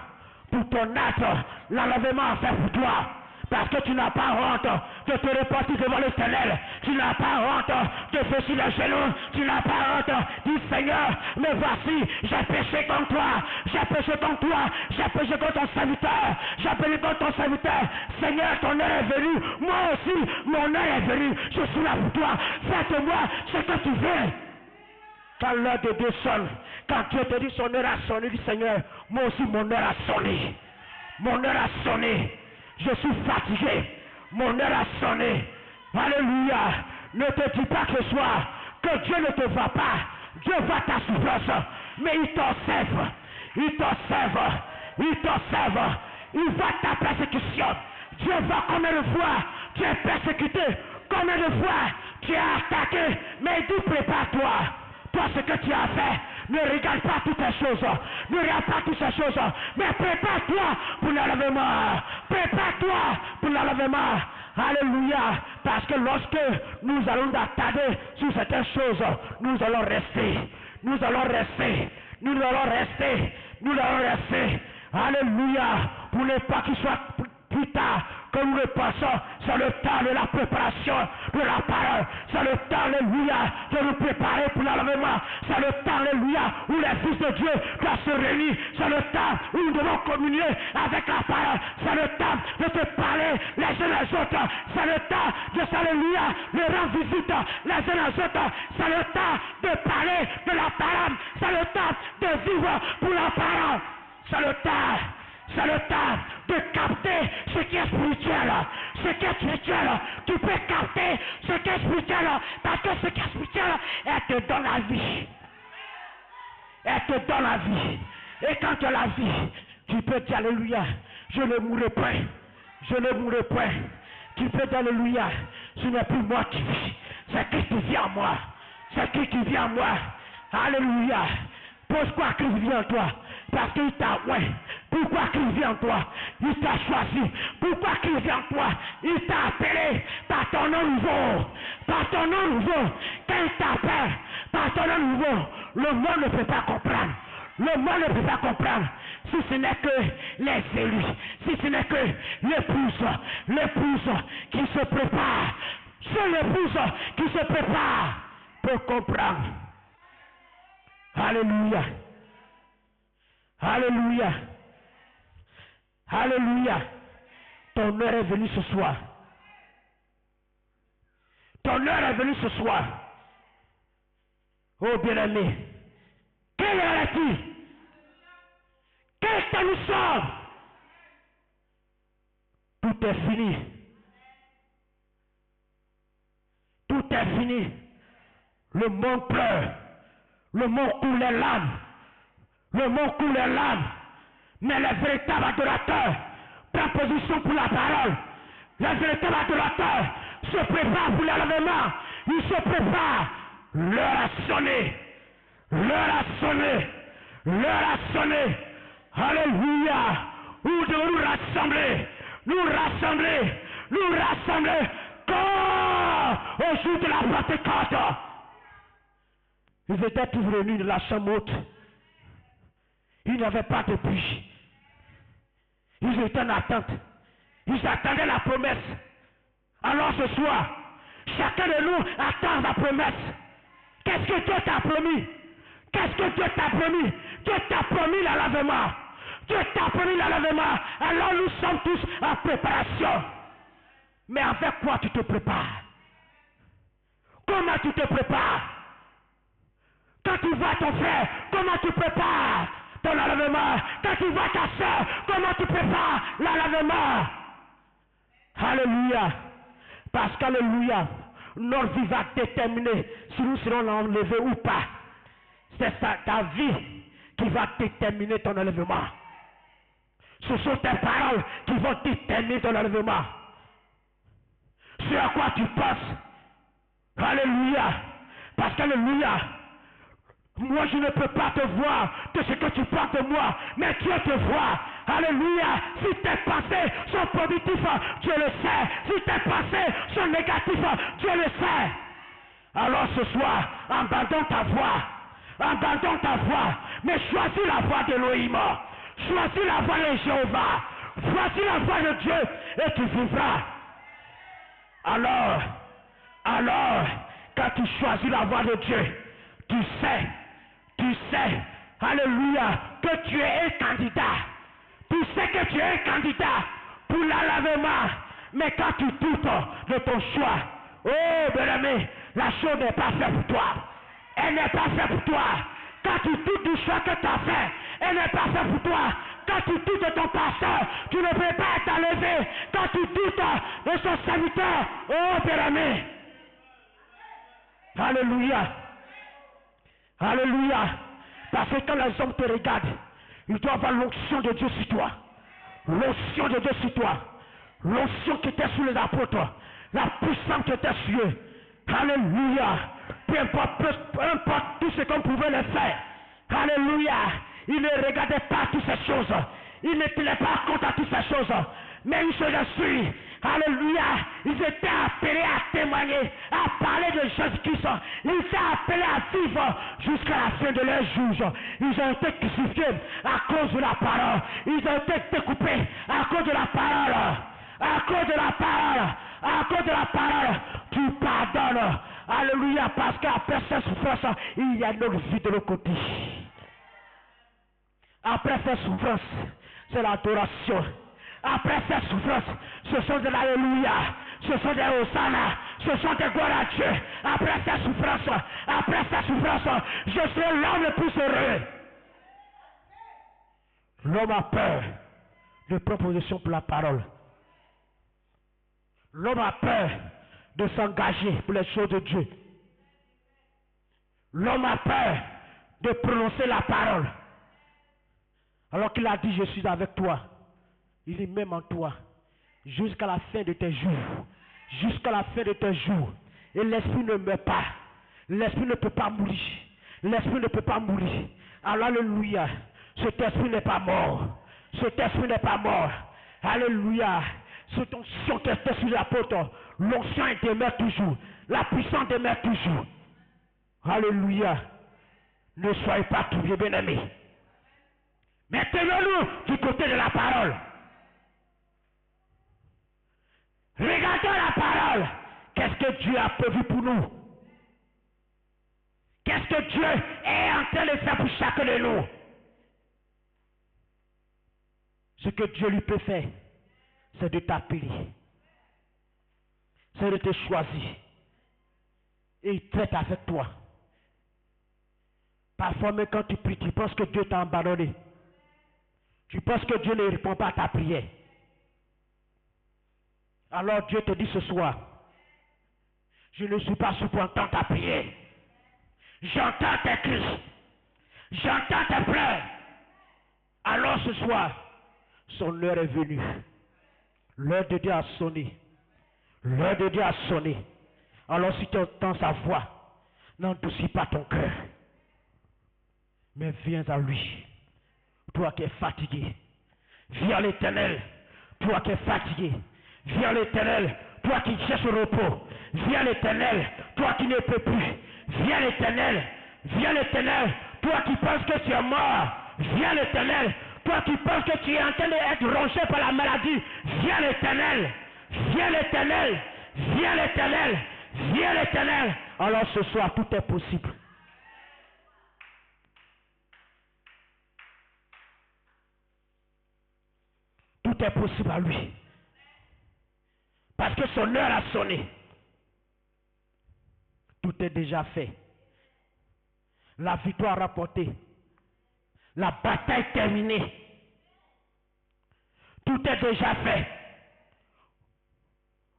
pour ton acte, l'enlèvement est fait pour toi. Parce que tu n'as pas honte de te repentir devant l'Éternel. Tu n'as pas honte de fléchir les genoux. Tu n'as pas honte. Dis Seigneur, mais voici, j'ai péché contre toi. J'ai péché contre ton serviteur. Seigneur, ton heure est venue. Moi aussi, mon heure est venue. Je suis là pour toi. Faites-moi ce que tu veux. Quand l'heure de Dieu sonne, quand Dieu te dit son heure a sonné, dis Seigneur, moi aussi mon heure a sonné. Je suis fatigué. Mon heure a sonné. Alléluia. Ne te dis pas que ce soir que Dieu ne te voit pas. Dieu voit ta souffrance. Mais il t'observe. Il voit ta persécution. Dieu voit combien de fois tu es persécuté. Combien de fois tu es attaqué. Mais il dit prépare-toi. Toi ce que tu as fait. Ne regarde pas toutes ces choses. Mais prépare-toi pour l'enlèvement. Alléluia. Parce que lorsque nous allons attarder sur certaines choses, nous allons rester. Alléluia. Pour ne pas qu'il soit plus tard que nous le passons, c'est le temps de la préparation de la parole. C'est le temps, alléluia, de nous préparer pour l'enlèvement. C'est le temps, alléluia, où les fils de Dieu doivent se réunir. C'est le temps où nous devons communier avec la parole. C'est le temps de te parler les uns les autres. C'est le temps de, alléluia, de rendre visite les uns les autres. C'est le temps de parler de la parole. C'est le temps de vivre pour la parole. C'est le temps de capter ce qui est spirituel. Tu peux capter ce qui est spirituel, parce que ce qui est spirituel, elle te donne la vie. Et quand tu as la vie, tu peux dire alléluia, je ne mourrai point. Tu peux dire alléluia, ce n'est plus moi qui vis, c'est Christ qui vit en moi. Alléluia. Pourquoi Christ vit en toi? Parce qu'il t'a ouais. Pourquoi Christ vit en toi? Il t'a choisi. Pourquoi Christ vit en toi? Il t'a appelé par ton nom nouveau. Par ton nom nouveau. Quand il t'appelle par ton nom nouveau, le monde ne peut pas comprendre. Le monde ne peut pas comprendre. Si ce n'est que les élus, si ce n'est que l'épouse qui se prépare, c'est l'épouse qui se prépare pour comprendre. Alléluia. Alléluia. Alléluia. Ton heure est venue ce soir. Ton heure est venue ce soir. Oh bien-aimé, quelle heure est-il? Quel temps nous sommes? Tout est fini. Tout est fini. Le monde pleure. Le monde coule les larmes. Le monde coule les larmes. Mais les véritables adorateurs prennent position pour la parole. Les véritables adorateurs se préparent pour l'enlèvement. Ils se préparent. L'heure a sonné. L'heure a sonné. L'heure a sonné. Alléluia. Où devons nous rassembler? Nous rassembler. Nous rassembler. Quand au jour de la Pentecôte, ils étaient tous réunis de la chambre haute. Ils n'avaient pas de bougie. Ils étaient en attente. Ils attendaient la promesse. Alors ce soir, chacun de nous attend la promesse. Qu'est-ce que Dieu t'a promis? Qu'est-ce que Dieu t'a promis? Dieu t'a promis l'enlèvement. Dieu t'a promis l'enlèvement. Alors nous sommes tous en préparation. Mais avec quoi tu te prépares? Comment tu te prépares? Quand tu vois ton frère, comment tu prépares ton enlèvement? Quand tu vois ta soeur, comment tu prépares l'enlèvement? Alléluia. Parce qu'alléluia, notre vie va déterminer si nous serons enlevés ou pas. C'est ta vie qui va déterminer ton enlèvement. Ce sont tes paroles qui vont déterminer ton enlèvement. C'est à quoi tu penses. Alléluia. Parce qu'alléluia, moi je ne peux pas te voir de ce que tu penses de moi, mais Dieu te voit. Alléluia. Si tes pensées sont positives, Dieu le sait. Si tes pensées sont négatives, Dieu le sait. Alors ce soir, abandonne ta voix. Abandonne ta voix. Mais choisis la voix d'Élohim. Choisis la voix de Jéhovah. Choisis la voix de Dieu et tu vivras. Alors, quand tu choisis la voix de Dieu, tu sais, alléluia, que tu es un candidat. Tu sais que tu es un candidat pour l'enlèvement. Mais quand tu doutes de ton choix, oh bien-aimé, la chose n'est pas faite pour toi. Elle n'est pas faite pour toi. Quand tu doutes du choix que tu as fait, elle n'est pas faite pour toi. Quand tu doutes de ton pasteur, tu ne peux pas être enlevé. Quand tu doutes de son serviteur, oh bien-aimé. Alléluia. Alléluia. Parce que quand les hommes te regardent, ils doivent avoir l'onction de Dieu sur toi. L'onction de Dieu sur toi. L'onction qui était sur les apôtres. La puissance qui était sur eux. Alléluia. Peu importe tout ce qu'on pouvait le faire. Alléluia. Ils ne regardaient pas toutes ces choses. Ils ne tenaient pas compte à toutes ces choses. Mais une chose je suis. Alléluia. Ils étaient appelés à témoigner, à parler de Jésus-Christ. Ils étaient appelés à vivre jusqu'à la fin de leur jour. Ils ont été crucifiés à cause de la parole. Ils ont été découpés à cause de la parole. À cause de la parole. À cause de la parole. Tu pardonnes. Alléluia. Parce qu'après cette souffrance, il y a une vie de l'autre côté. Après cette souffrance, c'est l'adoration. Après cette souffrance, ce sont de l'alléluia, ce sont des hosanna, ce sont des gloires à Dieu. Après cette souffrance, je serai l'homme le plus heureux. L'homme a peur de prendre position pour la parole. L'homme a peur de s'engager pour les choses de Dieu. L'homme a peur de prononcer la parole. Alors qu'il a dit, je suis avec toi. Il est même en toi. Jusqu'à la fin de tes jours. Jusqu'à la fin de tes jours. Et l'esprit ne meurt pas. L'esprit ne peut pas mourir. L'esprit ne peut pas mourir. Alors, alléluia. Cet esprit n'est pas mort. Cet esprit n'est pas mort. Alléluia. Cette onction qui était sur l'apôtre, l'onction demeure toujours. La puissance demeure toujours. Alléluia. Ne soyez pas troublés, bien-aimés. Mais tenons-nous du côté de la parole. Regardons la parole. Qu'est-ce que Dieu a prévu pour nous? Qu'est-ce que Dieu est en train de faire pour chacun de nous? Ce que Dieu lui peut faire, c'est de t'appeler. C'est de te choisir. Et il traite avec toi. Parfois, même quand tu pries, tu penses que Dieu t'a abandonné. Tu penses que Dieu ne répond pas à ta prière. Alors Dieu te dit ce soir, je ne suis pas sous pour entendre ta prière. J'entends tes cris. J'entends tes pleurs. Alors ce soir, son heure est venue. L'heure de Dieu a sonné. L'heure de Dieu a sonné. Alors si tu entends sa voix, n'endurcis pas ton cœur. Mais viens à lui. Toi qui es fatigué. Viens à l'Éternel. Toi qui es fatigué. Viens à l'Éternel. Toi qui cherches le repos. Viens à l'Éternel. Toi qui ne peux plus. Viens à l'Éternel. Viens à l'Éternel. Toi qui penses que tu es mort. Viens à l'Éternel. Toi qui penses que tu es en train d'être rongé par la maladie. Viens à l'Éternel. Viens à l'Éternel. Viens à l'Éternel. Viens à l'Éternel. Alors ce soir, tout est possible. Tout est possible à lui. Parce que son heure a sonné. Tout est déjà fait. La victoire rapportée. La bataille terminée. Tout est déjà fait.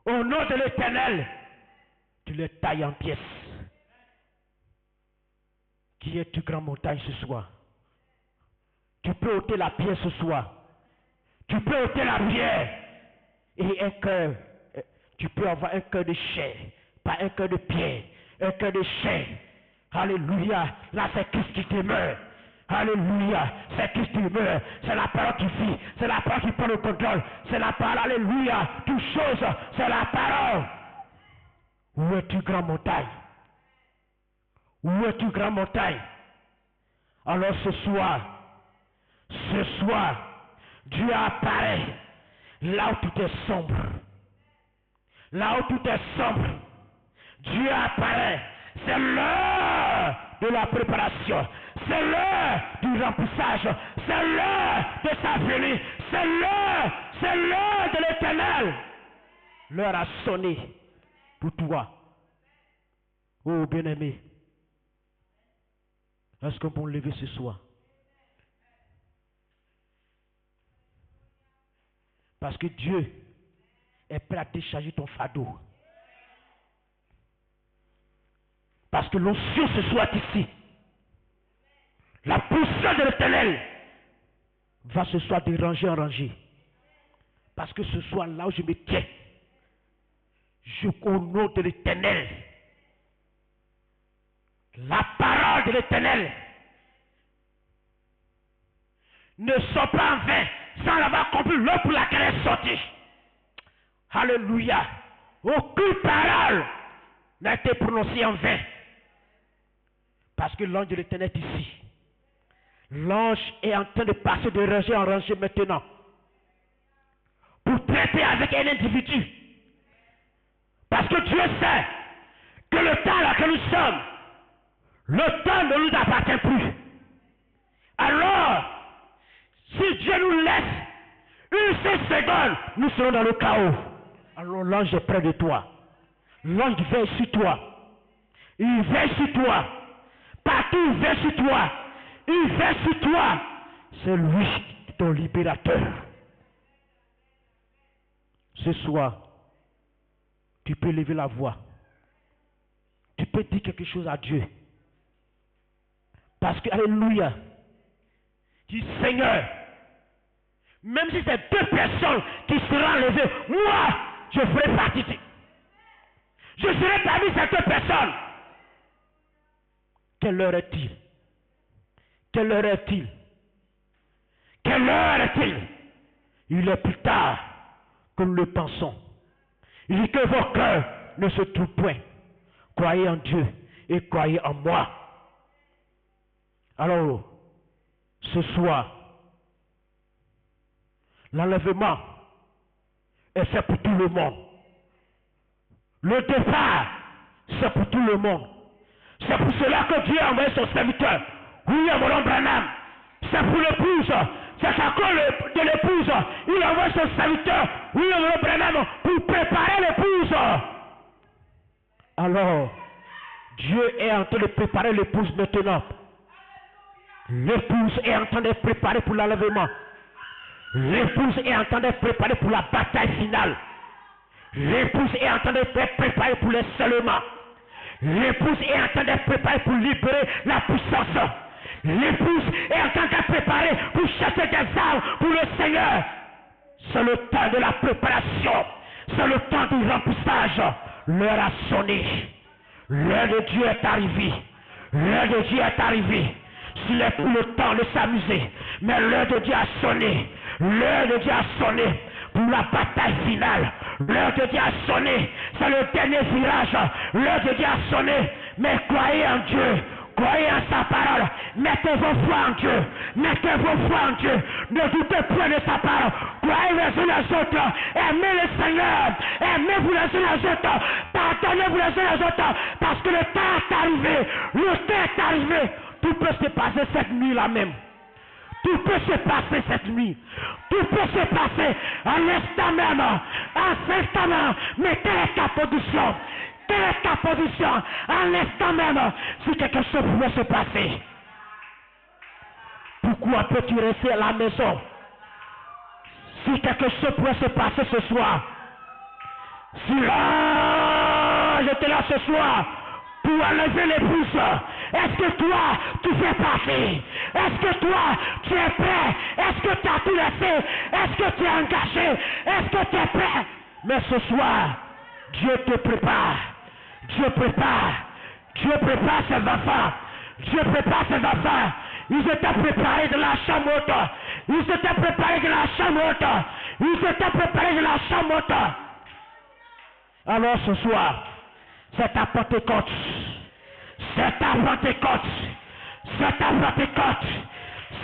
Au nom de l'Éternel, tu le tailles en pièces. Qui est-tu grand montagne ce soir? Tu peux ôter la pierre ce soir. Tu peux ôter la pierre. Et un cœur, tu peux avoir un cœur de chair, pas un cœur de pierre, un cœur de chair. Alléluia. Là, c'est Christ qui demeure. Alléluia. C'est Christ qui demeure. C'est la parole qui vit. C'est la parole qui prend le contrôle. C'est la parole. Alléluia. Toute chose, c'est la parole. Où es-tu, grand montagne? Où es-tu, grand montagne? Alors ce soir, Dieu apparaît là où tout est sombre. Là où tout est sombre, Dieu apparaît. C'est l'heure de la préparation. C'est l'heure du remplissage. C'est l'heure de sa venue. C'est l'heure de l'Éternel. L'heure a sonné pour toi. Oh bien-aimé, est-ce qu'on peut lever ce soir? Parce que Dieu est prêt à décharger ton fardeau. Parce que l'onction ce soir ici. La puissance de l'Éternel va ce soir de rangée en rangée. Parce que ce soir là où je me tiens, au nom de l'Éternel, la parole de l'Éternel ne sort pas en vain sans l'avoir compris l'heure pour laquelle elle est sortie. Alléluia. Aucune parole n'a été prononcée en vain. Parce que l'ange de l'Éternel est ici. L'ange est en train de passer de rangée en rangée maintenant. Pour traiter avec un individu. Parce que Dieu sait que le temps là que nous sommes, le temps ne nous appartient plus. Alors, si Dieu nous laisse une seule seconde, nous serons dans le chaos. Alors l'ange est près de toi. L'ange veille sur toi. Il veille sur toi. Partout il veille sur toi. Il veille sur toi. C'est lui ton libérateur. Ce soir, tu peux lever la voix. Tu peux dire quelque chose à Dieu. Parce que, alléluia, dis Seigneur, même si c'est 2 personnes qui seront enlevées, moi, je ferai partie. Je serai parmi ces 2 personnes. Quelle heure est-il? Quelle heure est-il? Quelle heure est-il? Il est plus tard que nous le pensons. Il dit que vos cœurs ne se trouvent point. Croyez en Dieu et croyez en moi. Alors, ce soir, l'enlèvement est fait pour tout le monde. Le départ, c'est pour tout le monde. C'est pour cela que Dieu a envoyé son serviteur, William Branham. C'est pour l'épouse, c'est à cause de l'épouse. Il envoie son serviteur, William Branham, pour préparer l'épouse. Alors, Dieu est en train de préparer l'épouse maintenant. L'épouse est en train de préparer pour l'enlèvement. L'épouse est en train de préparer pour la bataille finale. L'épouse est en train de préparer pour le seulement. L'épouse est en train de préparer pour libérer la puissance. L'épouse est en train de préparer pour chasser des armes pour le Seigneur. C'est le temps de la préparation. C'est le temps du remplissage. L'heure a sonné. L'heure de Dieu est arrivée. L'heure de Dieu est arrivée. S'il est plus le temps de s'amuser, mais l'heure de Dieu a sonné. L'heure de Dieu a sonné pour la bataille finale. L'heure de Dieu a sonné. C'est le dernier virage. L'heure de Dieu a sonné. Mais croyez en Dieu. Croyez en sa parole. Mettez vos foi en Dieu. Mettez vos foi en Dieu. Ne doutez point de sa parole. Croyez les uns les autres. Aimez le Seigneur. Aimez-vous les uns les autres. Pardonnez-vous les uns les autres. Parce que le temps est arrivé. Le temps est arrivé. Tout peut se passer cette nuit-là même. Tout peut se passer cette nuit. Tout peut se passer à l'instant même. À l'instant même. Mais quelle est ta position? Quelle est ta position? À l'instant même. Si quelque chose pouvait se passer. Pourquoi peux-tu rester à la maison? Si quelque chose pouvait se passer ce soir. Si l'ange était là ce soir pour enlever l'épouse, est-ce que toi, tu fais partie? Est-ce que toi, tu es prêt? Est-ce que tu as tout laissé? Est-ce que tu es engagé? Est-ce que tu es prêt? Mais ce soir, Dieu te prépare. Dieu prépare. Dieu prépare ses enfants. Dieu prépare ses enfants. Ils étaient préparés de la chambre haute. Ils étaient préparés de la chambre haute. Ils étaient préparés de la chambre haute. Alors ce soir, c'est ta Pentecôte. C'est ta Pentecôte. C'est ta Pentecôte.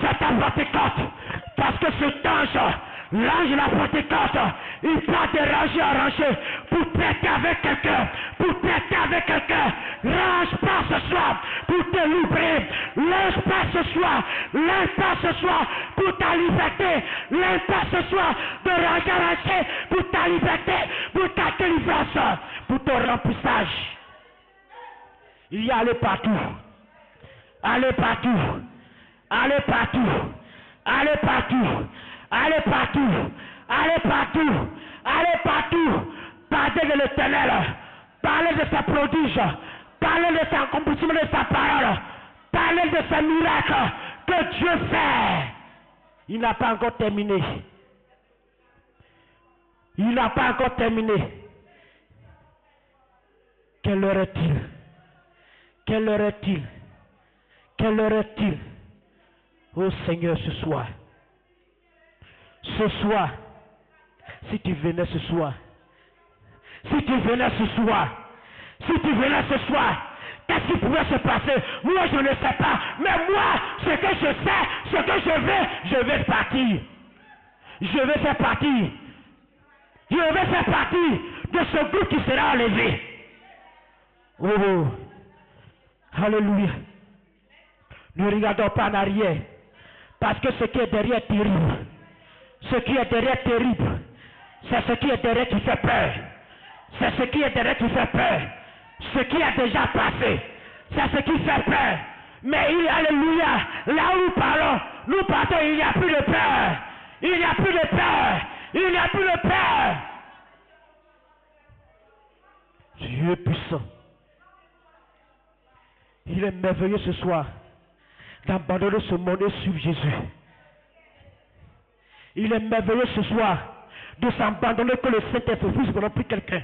C'est ta Pentecôte. Parce que cet ange, l'ange de la Pentecôte, il part de ranger en ranger pour traiter avec quelqu'un. Pour traiter avec quelqu'un. L'ange part ce soir pour te libérer. L'ange part ce soir. L'ange part ce soir pour ta liberté. L'ange part ce soir de ranger en ranger pour ta liberté, pour ta délivrance, pour ton remplissage. Il y a aller partout. Allez partout. Allez partout. Allez partout. Allez partout. Allez partout. Allez partout. Parlez de l'Éternel. Parlez de sa prodige. Parlez de son accomplissement de sa parole. Parlez de ses miracles que Dieu fait. Il n'a pas encore terminé. Il n'a pas encore terminé. Quelle heure est-il? Quelle heure est-il? Quelle heure est-il? Oh Seigneur, ce soir. Ce soir, si tu venais ce soir, si tu venais ce soir, si tu venais ce soir, qu'est-ce qui pouvait se passer? Moi, je ne sais pas. Mais moi, ce que je sais, ce que je vais partir. Je vais faire partie. Je vais faire partie de ce groupe qui sera enlevé. Oh, alléluia. Ne regardons pas en arrière. Parce que ce qui est derrière est terrible. Ce qui est derrière est terrible. C'est ce qui est derrière qui fait peur. C'est ce qui est derrière qui fait peur. Ce qui a déjà passé. C'est ce qui fait peur. Mais alléluia, là où nous partons, il n'y a plus de peur. Il n'y a plus de peur. Il n'y a plus de peur. Dieu puissant. Il est merveilleux ce soir d'abandonner ce monde et suivre Jésus. Il est merveilleux ce soir de s'abandonner que le Saint-Esprit puisse remplir quelqu'un.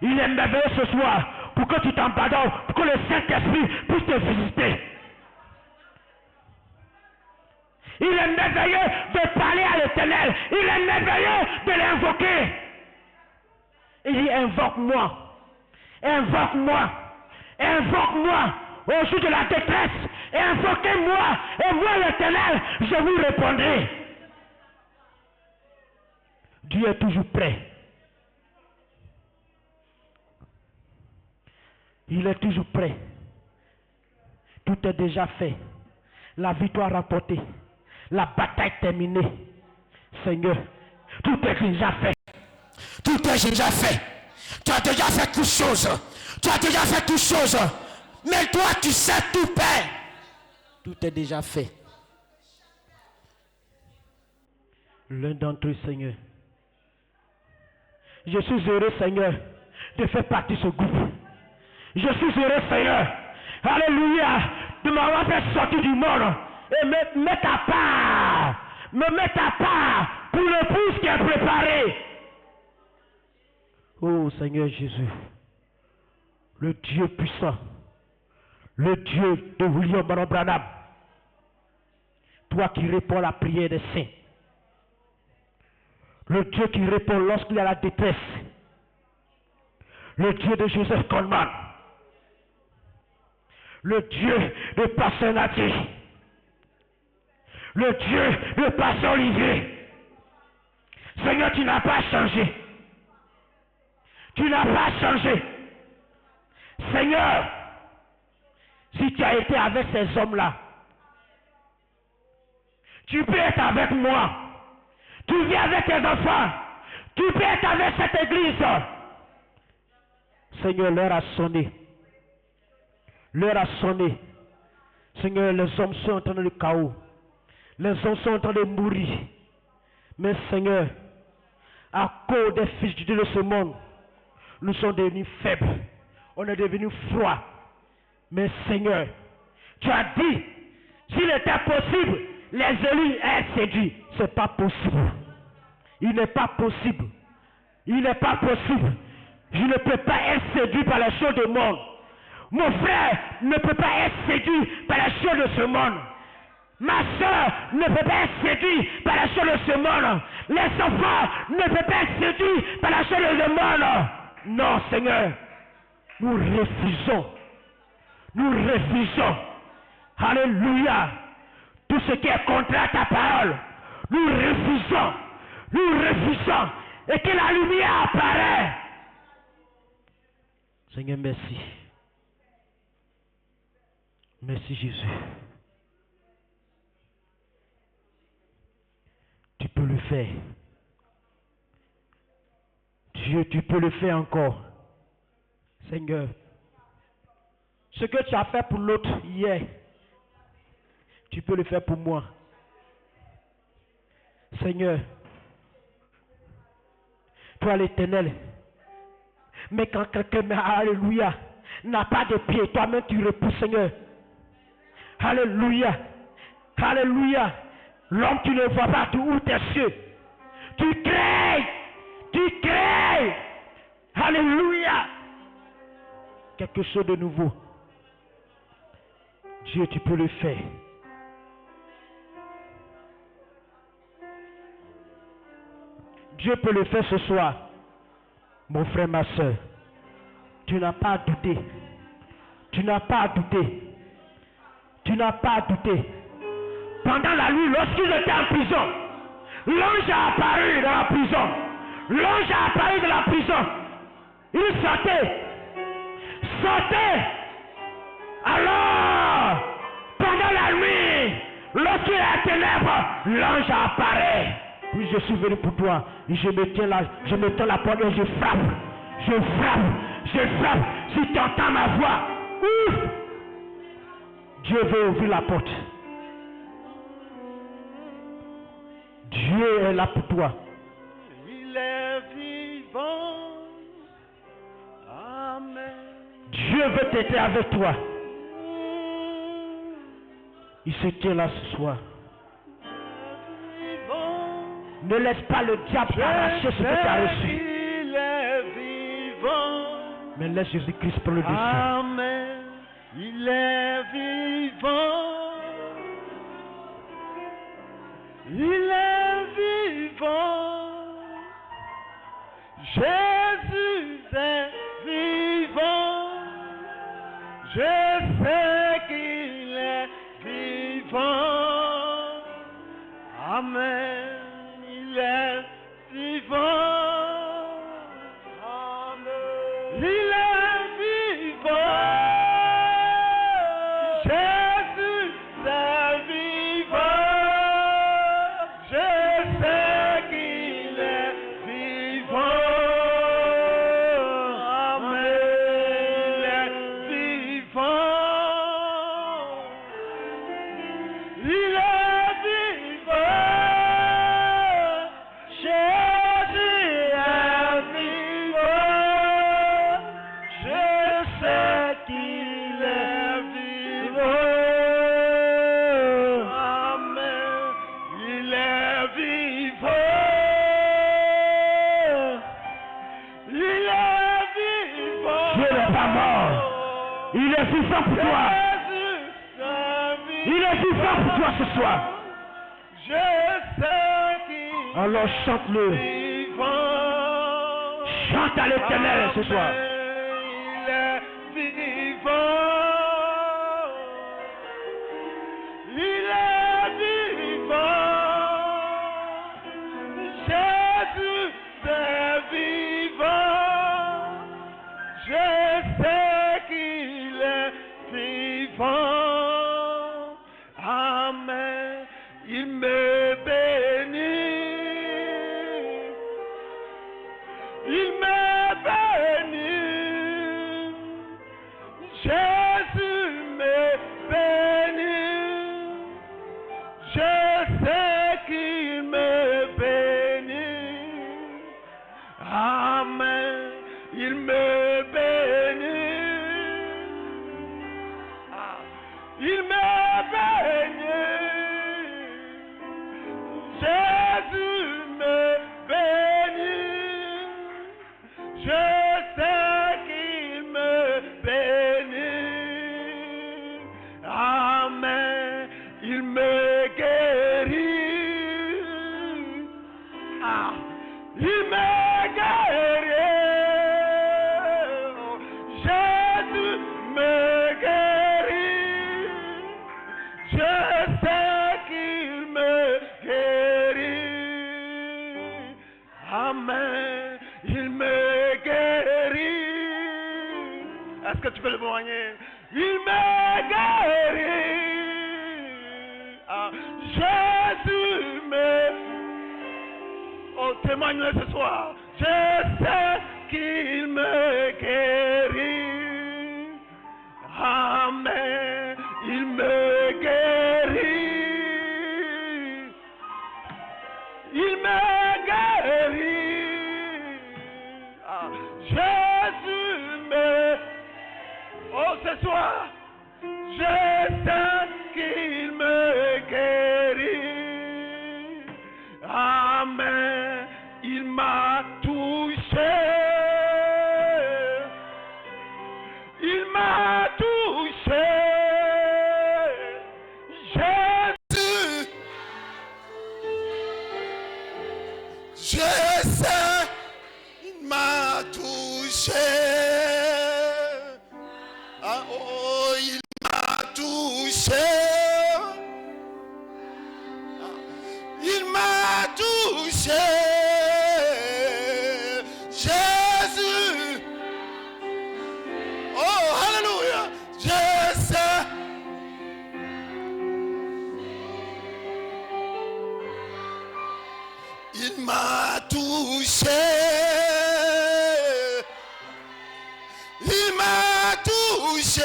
Il est merveilleux ce soir pour que tu t'abandonnes, pour que le Saint-Esprit puisse te visiter. Il est merveilleux de parler à l'Éternel. Il est merveilleux de l'invoquer. Il dit, invoque-moi. Invoque-moi. Invoque-moi au jour de la détresse. Invoquez-moi. Et moi, l'Éternel, je vous répondrai. Dieu est toujours prêt. Il est toujours prêt. Tout est déjà fait. La victoire remportée. La bataille terminée. Seigneur, tout est déjà fait. Tout est déjà fait. Tu as déjà fait toutes choses. Tu as déjà fait toutes choses. Mais toi, tu sais tout, Père. Tout est déjà fait. L'un d'entre eux, Seigneur. Je suis heureux, Seigneur, de faire partie de ce groupe. Je suis heureux, Seigneur. Alléluia. De m'avoir fait sortir du monde. Et me mettre à part. Me mettre à part pour l'épouse qui est préparée. Oh Seigneur Jésus. Le Dieu puissant. Le Dieu de William Branham. Toi qui réponds à la prière des saints. Le Dieu qui répond lorsqu'il y a la détresse. Le Dieu de Joseph Coleman. Le Dieu de Pasteur Nati. Le Dieu de Pasteur Olivier. Seigneur, tu n'as pas changé. Tu n'as pas changé. Seigneur, si tu as été avec ces hommes-là, tu peux être avec moi. Tu viens avec tes enfants. Tu peux être avec cette église. Seigneur, l'heure a sonné. L'heure a sonné. Seigneur, les hommes sont en train de chaos. Les hommes sont en train de mourir. Mais Seigneur, à cause des fils de Dieu de ce monde, nous sommes devenus faibles. On est devenus froids. Mais Seigneur, tu as dit, s'il était possible, les élus aient séduit. Ce n'est pas possible. Il n'est pas possible. Il n'est pas possible. Je ne peux pas être séduit par les choses du monde. Mon frère ne peut pas être séduit par les choses de ce monde. Ma soeur ne peut pas être séduite par les choses de ce monde. Les enfants ne peuvent pas être séduits par les choses de ce monde. Non, Seigneur. Nous refusons. Nous refusons. Alléluia. Tout ce qui est contraire à ta parole. Nous refusons. Nous refusons. Et que la lumière apparaît. Seigneur, merci. Merci Jésus. Tu peux le faire. Dieu, tu peux le faire encore. Seigneur, ce que tu as fait pour l'autre hier, tu peux le faire pour moi. Seigneur, toi l'Éternel, mais quand quelqu'un, alléluia, n'a pas de pied, toi-même tu repousses, Seigneur. Alléluia, alléluia. L'homme tu ne vois pas d'où tes cieux. Tu crées, tu crées. Alléluia. Quelque chose de nouveau. Dieu, tu peux le faire. Dieu peut le faire ce soir. Mon frère, ma soeur. Tu n'as pas à douter. Tu n'as pas à douter. Tu n'as pas à douter. Pendant la nuit, lorsqu'ils étaient en prison, l'ange a apparu dans la prison. L'ange a apparu dans la prison. Il sortait. Sortez. Alors, pendant la nuit, lorsqu'il est à ténèbres, l'ange apparaît. Puis je suis venu pour toi. Je me tiens là, je me tends la poignée et je frappe. Je frappe. Je frappe. Si tu entends ma voix, ouf, Dieu veut ouvrir la porte. Dieu est là pour toi. Il est vivant. Amen. Dieu veut t'aider avec toi. Il se tient là ce soir. Ne laisse pas le diable arracher ce que tu as reçu. Il est vivant. Mais laisse Jésus-Christ prendre le dessus. Amen. Il est vivant. Il est vivant. Jésus est vivant. Je sais qu'il est vivant. Amen. Il est vivant. Amen. Il est vivant. Jésus est vivant. Je sais qu'il est vivant. Amen. Il est vivant. Il est vivant. Jésus est vivant. Je sais qu'il est vivant. Amen. Il est vivant. Il est vivant. Dieu n'est pas mort. Il est vivant pour toi. Jésus est vivant. Il est vivant pour toi ce soir. Je sais qu'il Alors chante-le. est vivant. Chante à l'Éternel ce soir. Il est vivant. Il est vivant. Jésus est vivant. Je sais qu'il est vivant. Amen. Il me bénit. Il me bénit. Jésus me bénit. Je sais qu'il me bénit. Amen. Il me bénit. Il me bénit. Jésus me bénit. Je sais qu'il me bénit. Amen. Il me guérit. Il me guérit. Jésus me guérit. Je sais qu'il me guérit. Amen. Il me guérit. Est-ce que tu peux le témoigner? Il me guérit. Jésus me... Oh, témoigne-le ce soir. Je sais qu'il me guérit. Amen. Il me guérit. Il me guérit. Jésus me... Oh, ce soir, je sais qu'il me guérit. Amen. Il m'a touché. Il m'a touché. Jésus. Je sais, il m'a touché. Ah, oh, il m'a touché. Il m'a touché. Jésus. Oh, alléluia. Je sais. Il m'a touché. Il m'a touché.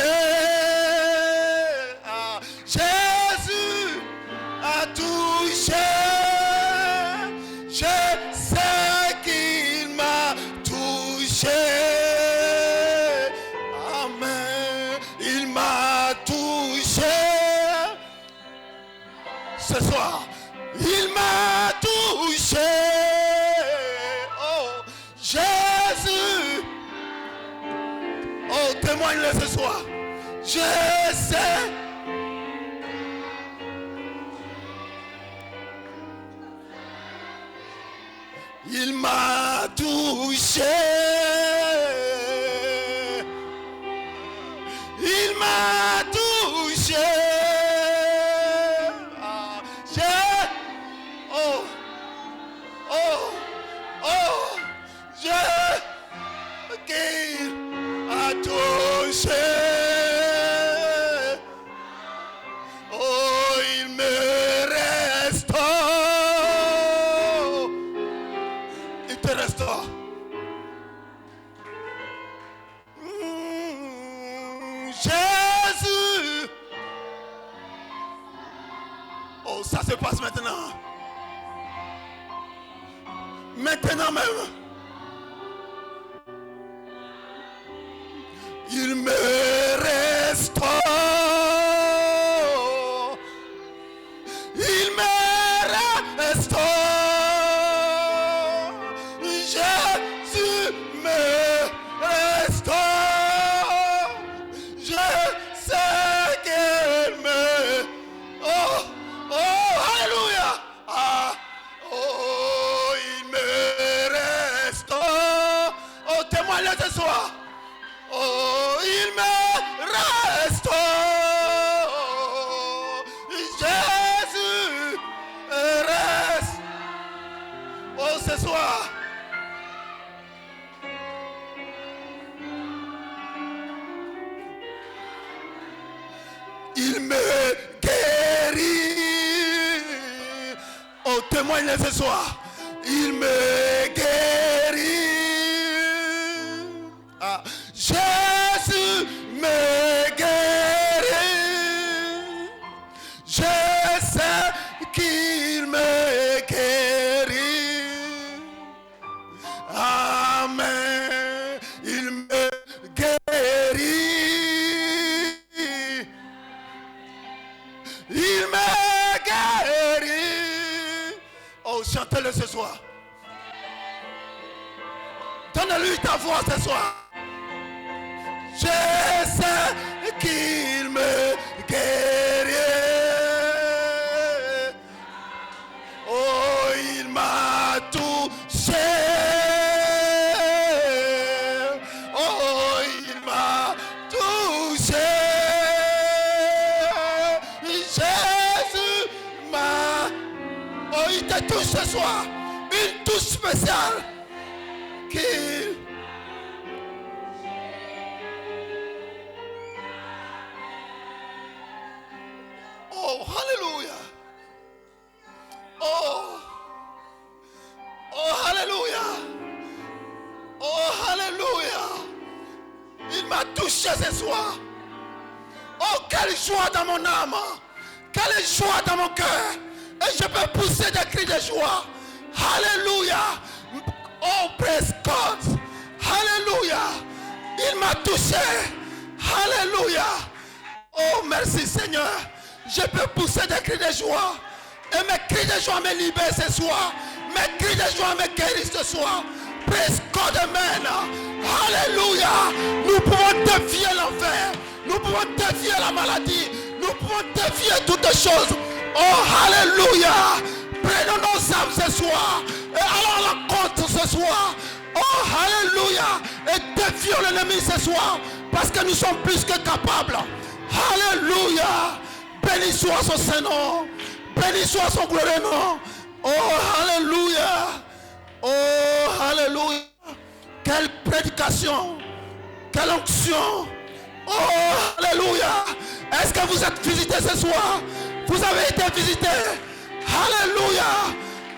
Jésus a touché. Je sais qu'il m'a touché. Amen. Il m'a touché. Ce soir, il m'a touché. Oh, Jésus. Oh, témoigne-le ce soir. Je sais. Il m'a touché. Il m'a touché. Ah, oh, oh, oh, qu'il a touché. Oh, il me restaure. Il te restaure. Jésus. Oh, ça se passe maintenant. Maintenant même. Il me restaure. Il me restaure. Jésus me restaure. Je sais qu'il me... Oh, oh, alléluia. Ah, oh, il me restaure. Oh, témoigne ce soir. Oh, il me restaure. Jésus reste. Oh, ce soir. Il me guérit. Oh, témoigne ce soir. Il me guérit. Ah. Jésus me guérit. Je sais qu'il me guérit. Amen. Il me guérit. Il me guérit. Oh, chantez-le ce soir. Donne-lui ta voix ce soir. Je sais qu'il me guérit. Oh, il m'a touché. Oh, il m'a touché. Jésus m'a... Oh, il te touche ce soir. Une touche spéciale. Qu'il... Oh, hallelujah. Oh, oh, hallelujah. Oh, hallelujah. Il m'a touché ce soir. Oh, quelle joie dans mon âme. Quelle joie dans mon cœur. Et je peux pousser des cris de joie. Hallelujah. Oh, praise God. Hallelujah. Il m'a touché. Hallelujah. Oh, merci Seigneur. Je peux pousser des cris de joie. Et mes cris de joie me libèrent ce soir. Mes cris de joie me guérissent ce soir. Praise God, amen. Alléluia. Nous pouvons défier l'enfer. Nous pouvons défier la maladie. Nous pouvons défier toutes choses. Oh, alléluia. Prenons nos âmes ce soir. Et allons à la contre ce soir. Oh, alléluia. Et défions l'ennemi ce soir. Parce que nous sommes plus que capables. Alléluia. Béni soit son Saint-Nom. Béni soit son glorieux nom. Oh, alléluia. Oh, alléluia. Quelle prédication. Quelle onction. Oh, alléluia. Est-ce que vous êtes visité ce soir? Vous avez été visité. Alléluia.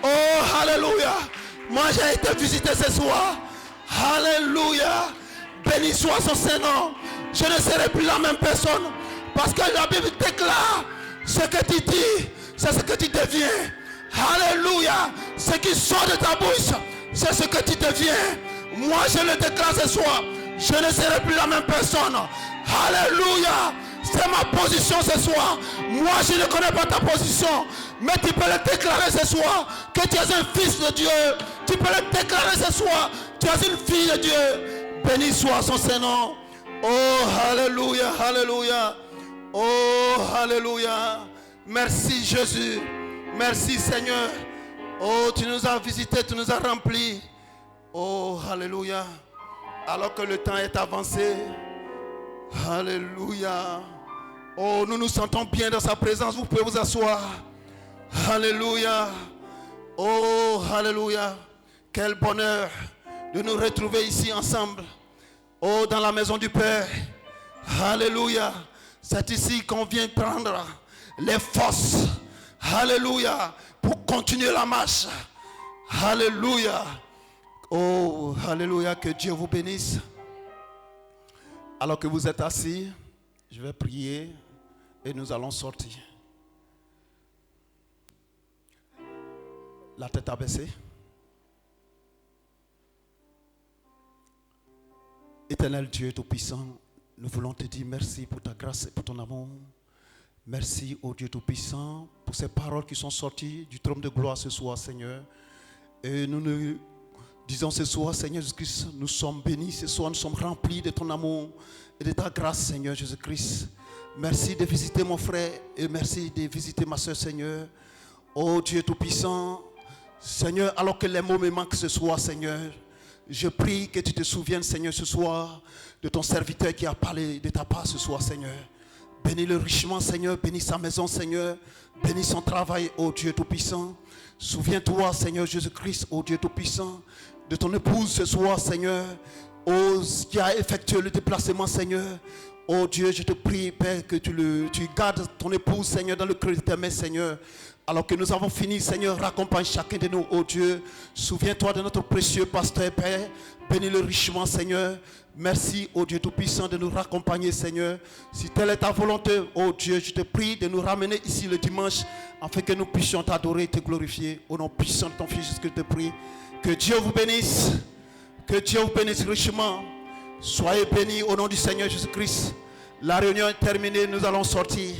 Oh, alléluia. Moi, j'ai été visité ce soir. Alléluia. Béni soit son Saint-Nom. Je ne serai plus la même personne. Parce que la Bible déclare ce que tu dis, c'est ce que tu deviens. Alléluia. Ce qui sort de ta bouche, c'est ce que tu deviens. Moi, je le déclare ce soir. Je ne serai plus la même personne. Alléluia. C'est ma position ce soir. Moi, je ne connais pas ta position. Mais tu peux le déclarer ce soir. Que tu es un fils de Dieu. Tu peux le déclarer ce soir. Tu es une fille de Dieu. Béni soit son Saint-Nom. Oh, alléluia, alléluia. Oh, alléluia. Merci Jésus. Merci Seigneur. Oh, tu nous as visités, tu nous as remplis. Oh, alléluia. Alors que le temps est avancé. Alléluia. Oh, nous nous sentons bien dans sa présence. Vous pouvez vous asseoir. Alléluia. Oh, alléluia. Quel bonheur de nous retrouver ici ensemble. Oh, dans la maison du Père. Alléluia. C'est ici qu'on vient prendre les forces. Alléluia. Pour continuer la marche. Alléluia. Oh, alléluia. Que Dieu vous bénisse. Alors que vous êtes assis, je vais prier et nous allons sortir. La tête abaissée. Éternel Dieu Tout-Puissant, nous voulons te dire merci pour ta grâce et pour ton amour. Merci au Dieu Tout-Puissant pour ces paroles qui sont sorties du trône de gloire ce soir, Seigneur. Et nous disons ce soir, Seigneur Jésus-Christ, nous sommes bénis. Ce soir, nous sommes remplis de ton amour et de ta grâce, Seigneur Jésus-Christ. Merci de visiter mon frère et merci de visiter ma soeur, Seigneur. Oh Dieu Tout-Puissant, Seigneur, alors que les mots me manquent ce soir, Seigneur, je prie que tu te souviennes, Seigneur, ce soir, de ton serviteur qui a parlé de ta part ce soir, Seigneur. Bénis-le richement, Seigneur. Bénis sa maison, Seigneur. Bénis son travail, ô Dieu Tout-Puissant. Souviens-toi, Seigneur Jésus-Christ, ô Dieu Tout-Puissant, de ton épouse ce soir, Seigneur. Ô qui a effectué le déplacement, Seigneur. Ô Dieu, je te prie, Père, que tu gardes ton épouse, Seigneur, dans le creux de tes mains, Seigneur. Alors que nous avons fini, Seigneur, raccompagne chacun de nous, ô Dieu. Souviens-toi de notre précieux pasteur, Père. Bénis-le richement, Seigneur. Merci, ô Dieu Tout-Puissant, de nous raccompagner, Seigneur. Si telle est ta volonté, ô Dieu, je te prie de nous ramener ici le dimanche, afin que nous puissions t'adorer et te glorifier. Au nom puissant de ton Fils, je te prie. Que Dieu vous bénisse. Que Dieu vous bénisse richement. Soyez bénis au nom du Seigneur Jésus-Christ. La réunion est terminée, nous allons sortir.